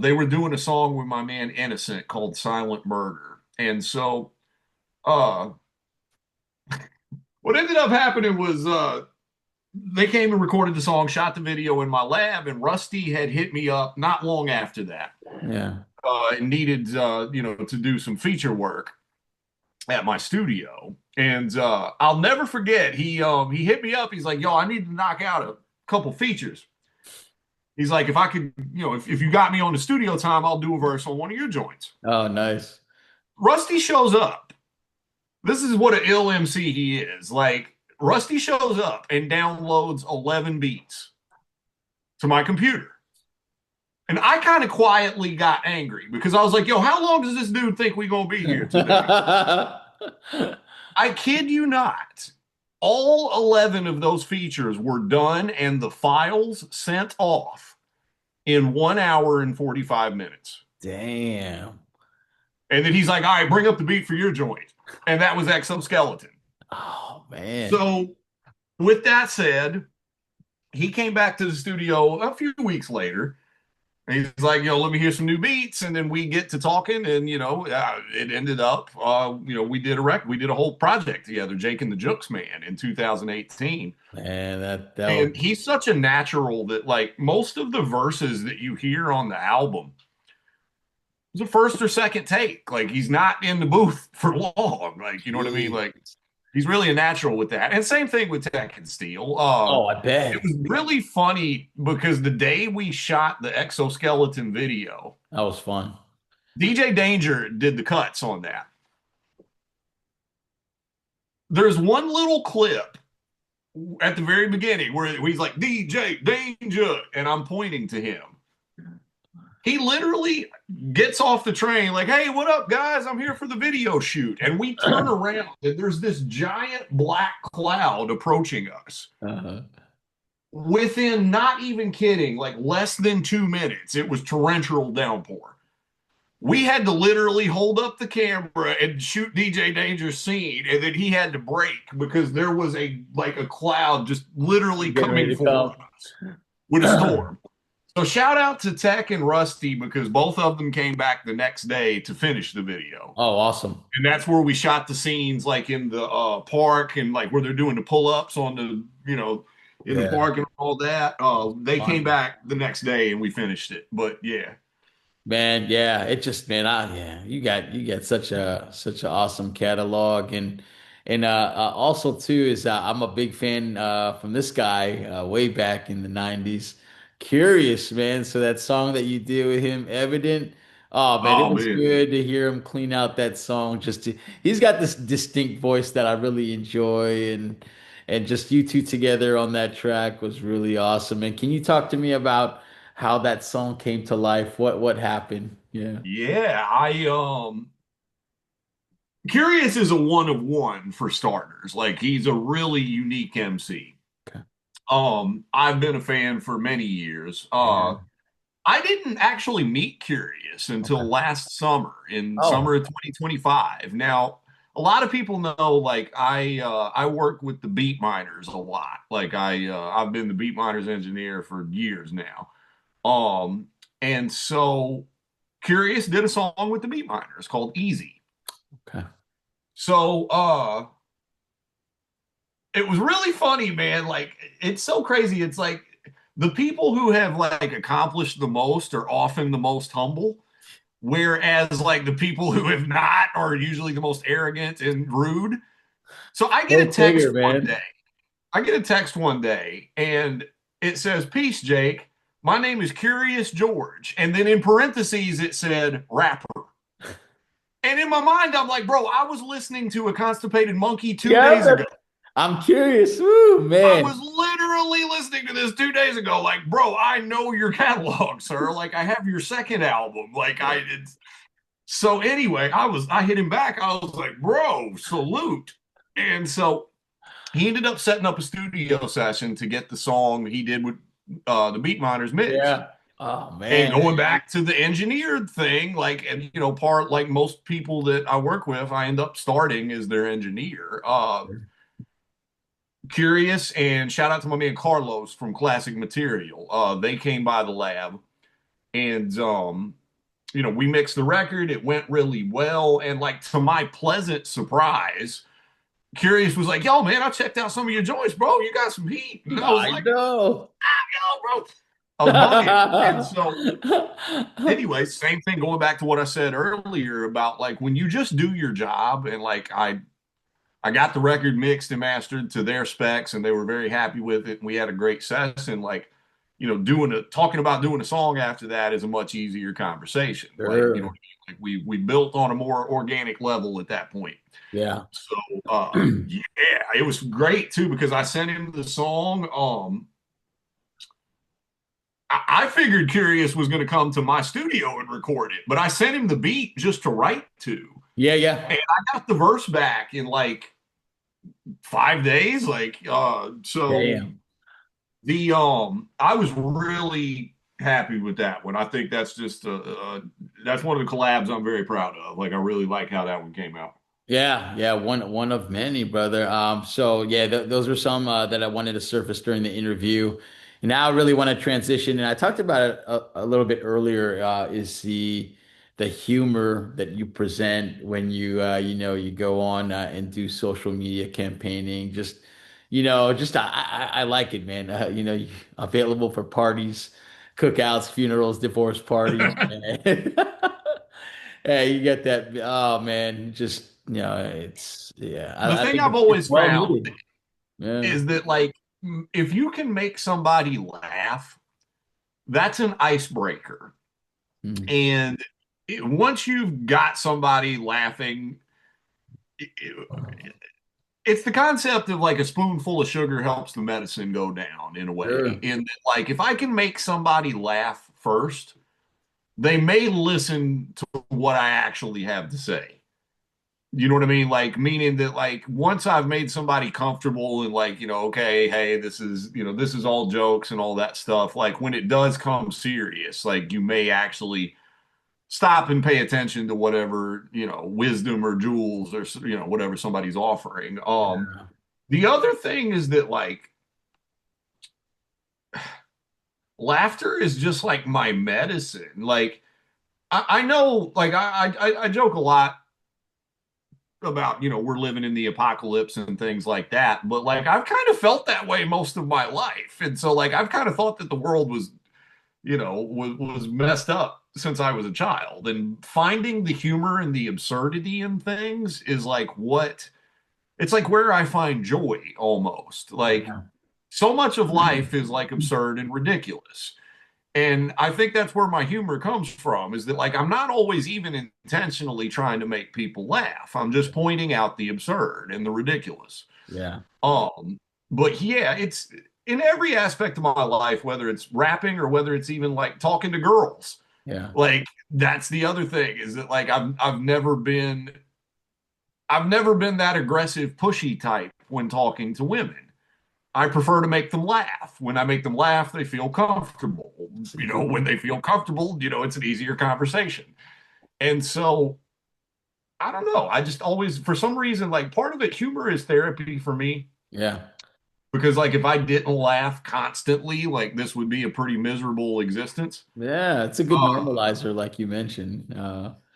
They were doing a song with my man Innocent called Silent Murder. And so uh, what ended up happening was they came and recorded the song, shot the video in my lab, and Rusty had hit me up not long after that. Yeah. And needed to do some feature work at my studio. And I'll never forget, he hit me up. He's like, "Yo, I need to knock out a couple features." He's like, "If I could, if you got me on the studio time, I'll do a verse on one of your joints." Oh, nice. Rusty shows up. This is what an ill MC he is. Like Rusty shows up and downloads 11 beats to my computer. And I kind of quietly got angry because I was like, "Yo, how long does this dude think we gonna be here today?" I kid you not. All 11 of those features were done and the files sent off in 1 hour and 45 minutes. Damn. And then he's like, "All right, bring up the beat for your joint." And that was Exoskeleton. Oh, man. So, with that said, he came back to the studio a few weeks later. And he's like, let me hear some new beats. And then we get to talking, and, it ended up, we did a whole project together, Jake and the Jooks Man, in 2018. Man, that was And he's such a natural that, like, most of the verses that you hear on the album, it's a first or second take. Like, he's not in the booth for long. Like, you know what I mean? geez. Like, he's really a natural with that. And same thing with Tech and Steel. Oh, I It bet. was really funny because the day we shot the Exoskeleton video, That was fun. DJ Danger did the cuts on that. There's one little clip at the very beginning where he's like, "DJ Danger," and I'm pointing to him. He literally gets off the train like, "Hey, what up, guys? I'm here for the video shoot." And we turn around and there's this giant black cloud approaching us. Uh-huh. Within, not even kidding, like less than 2 minutes, it was torrential downpour. We had to literally hold up the camera and shoot DJ Danger's scene, and then he had to break because there was a cloud just literally Getting ready coming to for come. us with a storm. So shout out to Tech and Rusty because both of them came back the next day to finish the video. Oh, awesome. And that's where we shot the scenes like in the park and like where they're doing the pull-ups on the, in the Yeah. park and all that. They came Fun. back the next day and we finished it. But yeah. Man, yeah, it just man, yeah, you got such an awesome catalog and also too is I'm a big fan from this guy way back in the 90s. Curious, man. So that song that you did with him, Evident. Oh man, it Oh was man. good to hear him clean out that song. He's got this distinct voice that I really enjoy and just you two together on that track was really awesome. And can you talk to me about how that song came to life. What happened? Yeah. Yeah, I Curious is a one of one for starters. Like he's a really unique MC. Okay. I've been a fan for many years. Yeah. I didn't actually meet Curious until Okay. last summer, in Oh, summer of 2025. Now, a lot of people know like I work with the beat miners a lot. Like I've been the beat miners engineer for years now. Um and so Curious did a song with the beat miners called Easy. okay. So it was really funny, man. Like it's so crazy. It's like the people who have like accomplished the most are often the most humble, whereas like the people who have not are usually the most arrogant and rude. So I get Go a text figure, one man. day. I get a text one day and it says, "Peace, Jake. My name is Curious George." And then in parentheses it said rapper. And in my mind, I'm like, bro, I was listening to a constipated monkey two Yeah, days ago. I'm curious. Woo, I man. was literally listening to this 2 days ago. Like, bro, I know your catalog, sir. Like, I have your second album. Like, Yeah. so anyway, I hit him back. I was like, bro, salute. And so he ended up setting up a studio session to get the song he did with the Beat Miners mixed. Yeah. Oh And man. going back to the engineered thing, like, and part like most people that I work with, I end up starting as their engineer. Curious and shout out to my man Carlos from Classic Material. They came by the lab and we mixed the record. It went really well. And like to my pleasant surprise, Curious was like, "Yo, man, I checked out some of your joints, bro. You got some heat." And I was I like, know. "Yo, bro." I was bugging. And so anyway, same thing going back to what I said earlier about like when you just do your job and like I got the record mixed and mastered to their specs, and they were very happy with it. And we had a great session. Like, talking about doing a song after that is a much easier conversation. Like, you know what Sure. I mean? Like we built on a more organic level at that point. Yeah. So yeah, it was great too because I sent him the song. I figured Curious was going to come to my studio and record it, but I sent him the beat just to write to. Yeah, yeah. And I got the verse back in like 5 days. Like so Damn. the I was really happy with that one. I think that's just that's one of the collabs I'm very proud of. Like I really like how that one came out. Yeah, yeah, one of many, brother. So yeah, those were some that I wanted to surface during the interview. And now I really want to transition, and I talked about it a little bit earlier. Is the humor that you present when you go on and do social media campaigning. Just I like it, man. Available for parties, cookouts, funerals, divorce parties. Man. Yeah, you get that. Oh man, it's yeah. The I thing think I've it's always well found needed. Yeah. is that like if you can make somebody laugh, that's an icebreaker. Mm. And once you've got somebody laughing, it, it's the concept of like a spoonful of sugar helps the medicine go down in a way. Sure. And like if I can make somebody laugh first, they may listen to what I actually have to say. You know what I mean? Like meaning that like once I've made somebody comfortable and like, okay, hey, this is all jokes and all that stuff. Like when it does come serious, like you may actually stop and pay attention to whatever, wisdom or jewels or whatever somebody's offering. Yeah. The other thing is that like laughter is just like my medicine. Like I know, like I joke a lot about, we're living in the apocalypse and things like that, but like I've kind of felt that way most of my life. And so like I've kind of thought that the world was, was messed up since I was a child. And finding the humor and the absurdity in things is like what it's like where I find joy almost. Like Yeah. so much of life is like absurd and ridiculous. And I think that's where my humor comes from, is that like I'm not always even intentionally trying to make people laugh. I'm just pointing out the absurd and the ridiculous. Yeah. Um, but yeah, it's in every aspect of my life, whether it's rapping or whether it's even like talking to girls. Yeah. Like that's the other thing, is that like I've never been that aggressive, pushy type when talking to women. I prefer to make them laugh. When I make them laugh, they feel comfortable. It's a good When one. they feel comfortable, it's an easier conversation. And so I don't know. I just always, for some reason, like part of it, humor is therapy for me. Yeah. Because like if I didn't laugh constantly, like this would be a pretty miserable existence. Yeah. It's a good Uh, normalizer, like you mentioned.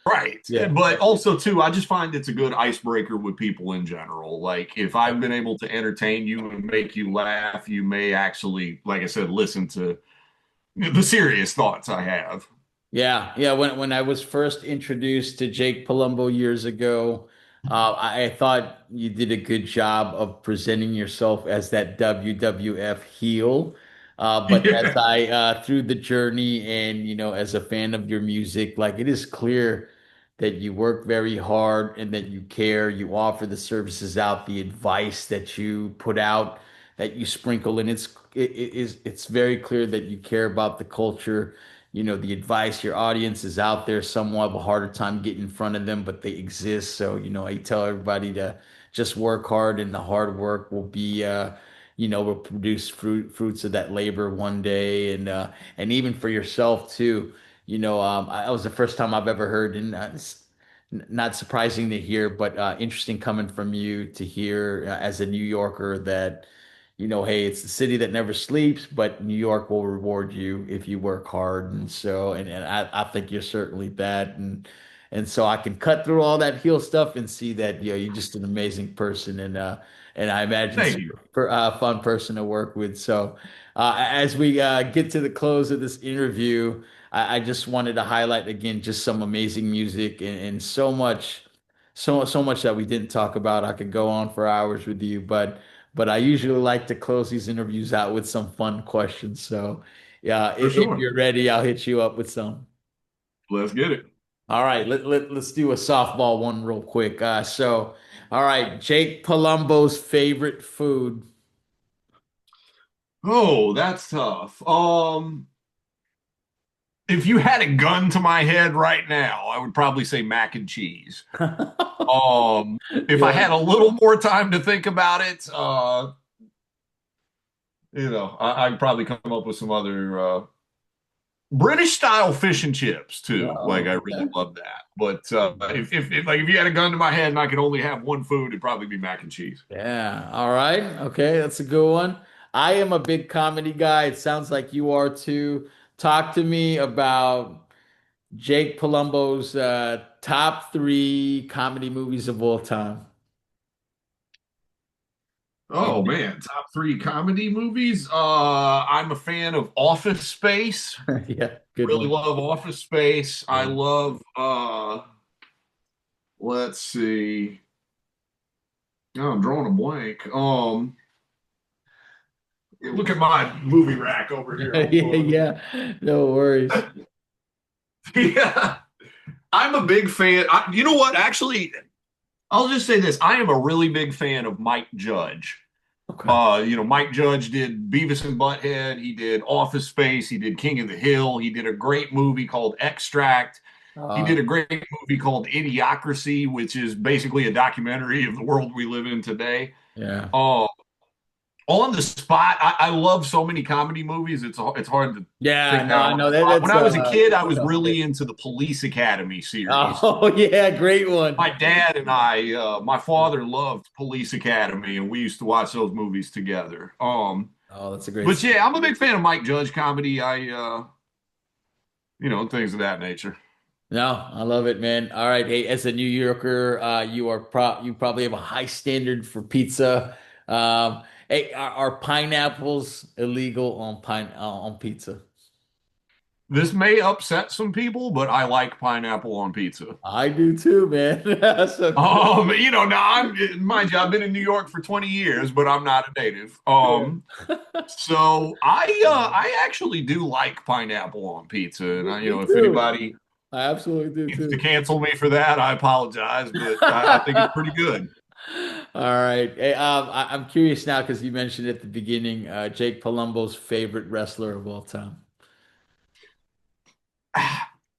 right. Yeah. But also too, I just find it's a good icebreaker with people in general. Like if I've been able to entertain you and make you laugh, you may actually, like I said, listen to the serious thoughts I have. Yeah, yeah. When I was first introduced to Jake Palumbo years ago, I thought you did a good job of presenting yourself as that WWF heel. But as Yeah. I through the journey and as a fan of your music, like it is clear that you work very hard and that you care. You offer the services out, the advice that you put out, that you sprinkle, and it's very clear that you care about the culture, the advice. Your audience is out there. Some will have a harder time getting in front of them, but they exist. So, I tell everybody to just work hard, and the hard work will be, will produce fruits of that labor one day. And even for yourself too, I was the first time I've ever heard, and it's not surprising to hear, but interesting coming from you to hear as a New Yorker that, hey, it's the city that never sleeps, but New York will reward you if you work hard. And so, and I think you're certainly that. And so I can cut through all that heel stuff and see that, you're just an amazing person. And I imagine Thank you. super fun person to work with. So, as we get to the close of this interview, I just wanted to highlight again just some amazing music and so much that we didn't talk about. I could go on for hours with you, but I usually like to close these interviews out with some fun questions. So, yeah, For if sure. you're ready, I'll hit you up with some. Let's get it. All right, let's do a softball one real quick. All right, Jake Palumbo's favorite food. Oh, that's tough. If you had a gun to my head right now, I would probably say mac and cheese. Um, if I Yeah. had a little more time to think about it, I'd probably come up with some other British style fish and chips too. Like I Oh, really okay. love that. But if you had a gun to my head and I could only have one food, it'd probably be mac and cheese. Yeah. All right. Okay, that's a good one. I am a big comedy guy. It sounds like you are too. Talk to me about Jake Palumbo's top three comedy movies of all time. Oh man, top three comedy movies. I'm a fan of Office Space. Yeah, good Really one. love Office Space. I Yeah. love let's see. Oh, I'm drawing a blank. Look at my movie rack over here. Yeah, Hold on. yeah. No worries. Yeah. I'm a big fan. You know what? Actually, I'll just say this. I am a really big fan of Mike Judge. Okay. Mike Judge did Beavis and Butthead. He did Office Space. He did King of the Hill. He did a great movie called Extract. He Uh, did a great movie called Idiocracy, which is basically a documentary of the world we live in today. yeah. Uh, on the spot, I love so many comedy movies. It's hard to Yeah, think no, now I on the know spot. When that's I was a kid, I was tough really pick. into the Police Academy series. Oh, yeah, great one. My dad and my father loved Police Academy, and we used to watch those movies together. Oh, that's a great. But yeah, I'm a big fan of Mike Judge comedy. Things of that nature. No, I love it, man. All right, hey, as a New Yorker, you probably have a high standard for pizza. Hey, are pineapples illegal on pizza? This may upset some people, but I like pineapple on pizza. I do too, man. So cool. Now mind you, I've been in New York for 20 years, but I'm not a native. Yeah. So I actually do like pineapple on pizza, and Me if too. anybody I absolutely do needs to too. cancel me for that, I apologize, but I think it's pretty good. All right. Hey, I'm curious now because you mentioned at the beginning, Jake Palumbo's favorite wrestler of all time.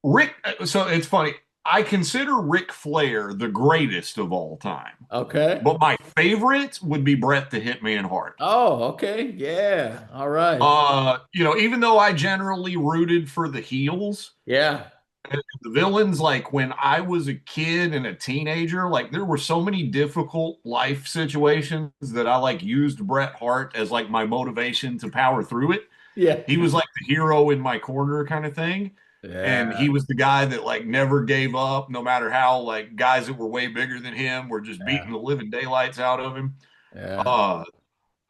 Rick, so it's funny. I consider Ric Flair the greatest of all time, Okay. but my favorite would be Bret the Hitman Hart. Oh, okay. Yeah. All right. Even though I generally rooted for the heels, Yeah. the villains, like when I was a kid and a teenager, like there were so many difficult life situations that I like used Bret Hart as like my motivation to power through it. Yeah. He was like the hero in my corner kind of thing. And Yeah. he was the guy that like never gave up, no matter how like guys that were way bigger than him were just Yeah. beating the living daylights out of him. Yeah. Uh,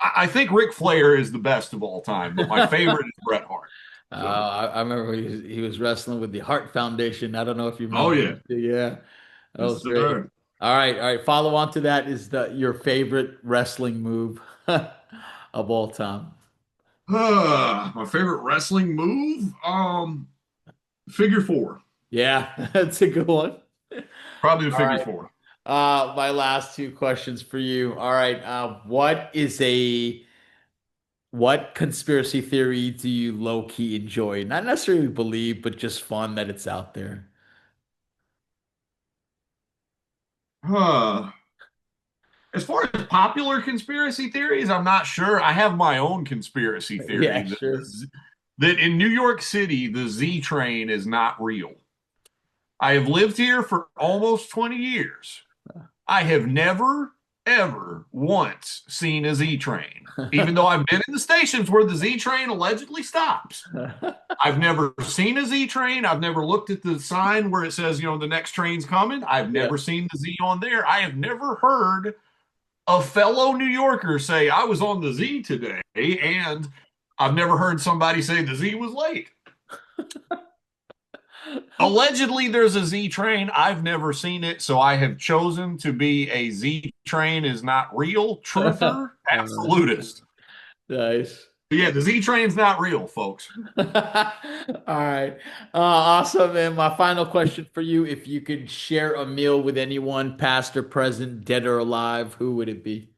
I think Ric Flair is the best of all time, but my favorite is Bret Hart. So, I remember he was wrestling with the Heart Foundation. I don't know if you oh remember. yeah, Yeah. That yes was great. sir. All right. All right. Follow on to that is your favorite wrestling move of all time. My favorite wrestling move, figure four, Yeah, that's a good one. probably the All figure right. four. My last two questions for you. All right. What conspiracy theory do you low key enjoy? Not necessarily believe, but just fun that it's out there. Uh, as far as popular conspiracy theories, I'm not sure. I have my own conspiracy theory Yeah, sure. that in New York City, the Z train is not real. I have lived here for almost 20 years. I have never, ever once seen a Z train, even though I've been in the stations where the Z train allegedly stops. I've never seen a Z train. I've never looked at the sign where it says, the next train's coming. I've Yeah. never seen the Z on there. I have never heard a fellow New Yorker say, I was on the Z today. And I've never heard somebody say the Z was late. Allegedly, there's a Z train. I've never seen it, so I have chosen to be a Z train is not real truther Uh, absolutist. nice. But yeah, the Z train's not real, folks. All right. Awesome. And my final question for you, if you could share a meal with anyone, past or present, dead or alive, who would it be?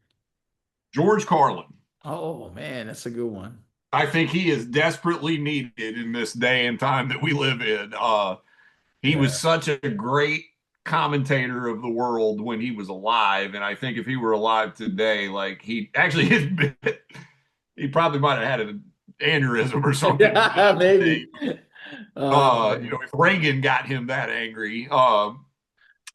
George Carlin. Oh man, that's a good one. I think he is desperately needed in this day and time that we live in. He Yeah. was such a great commentator of the world when he was alive, and I think if he were alive today, like he actually he probably might have had an aneurysm or something within Yeah, the day. maybe. Man. If Reagan got him that angry, I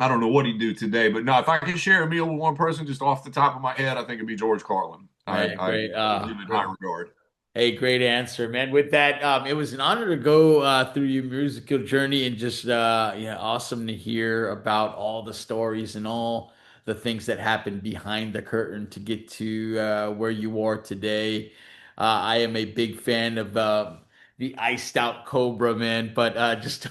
don't know what he'd do today. But no, if I could share a meal with one person just off the top of my head, I think it'd be George Carlin. Man, I great. hold him in high Great. regard. Hey, great answer, man. With that, it was an honor to go through your musical journey and just yeah, awesome to hear about all the stories and all the things that happened behind the curtain to get to where you are today. I am a big fan of the iced out Cobra, man, but just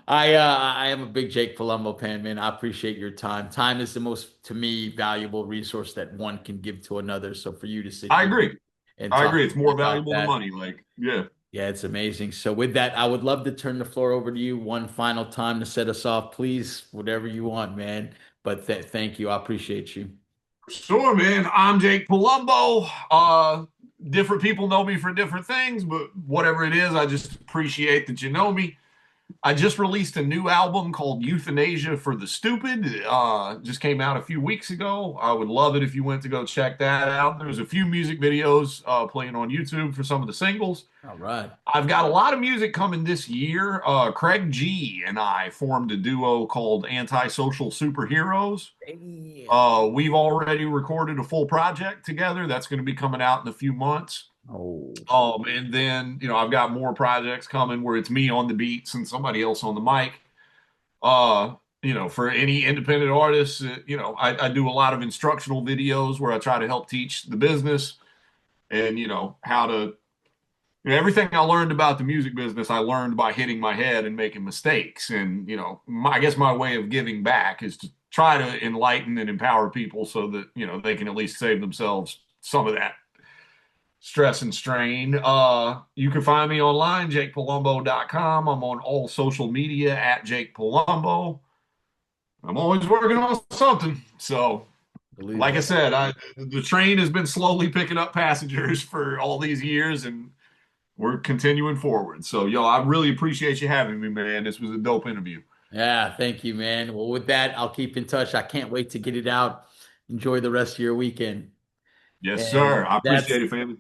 I am a big Jake Palumbo fan, man. I appreciate your time. Time is the most, to me, valuable resource that one can give to another. So for you to sit I here agree. and I talk agree. to It's me more about valuable than that. money. Like, yeah. Yeah, it's amazing. So with that, I would love to turn the floor over to you one final time to set us off, please, whatever you want, man. But thank you. I appreciate you. Sure, man. I'm Jake Palumbo. Different people know me for different things, but whatever it is, I just appreciate that you know me. I just released a new album called Euthanasia for the Stupid. Just came out a few weeks ago. I would love it if you went to go check that out. There's a few music videos playing on YouTube for some of the singles. All right. I've got a lot of music coming this year. Craig G and I formed a duo called Antisocial Superheroes. Yeah. We've already recorded a full project together. That's going to be coming out in a few months. Oh, And then, I've got more projects coming where it's me on the beats and somebody else on the mic. For any independent artists, I do a lot of instructional videos where I try to help teach the business and, how to, everything I learned about the music business, I learned by hitting my head and making mistakes. And, I guess my way of giving back is to try to enlighten and empower people so that, they can at least save themselves some of that stress and strain. You can find me online, jakepalumbo.com. I'm on all social media at Jake Palumbo. I'm always working on something. So, believe like I that. said, the train has been slowly picking up passengers for all these years, and we're continuing forward. So, yo, I really appreciate you having me, man. This was a dope interview. Yeah, thank you, man. Well, with that, I'll keep in touch. I can't wait to get it out. Enjoy the rest of your weekend. Yes, sir. And I that's appreciate it, family.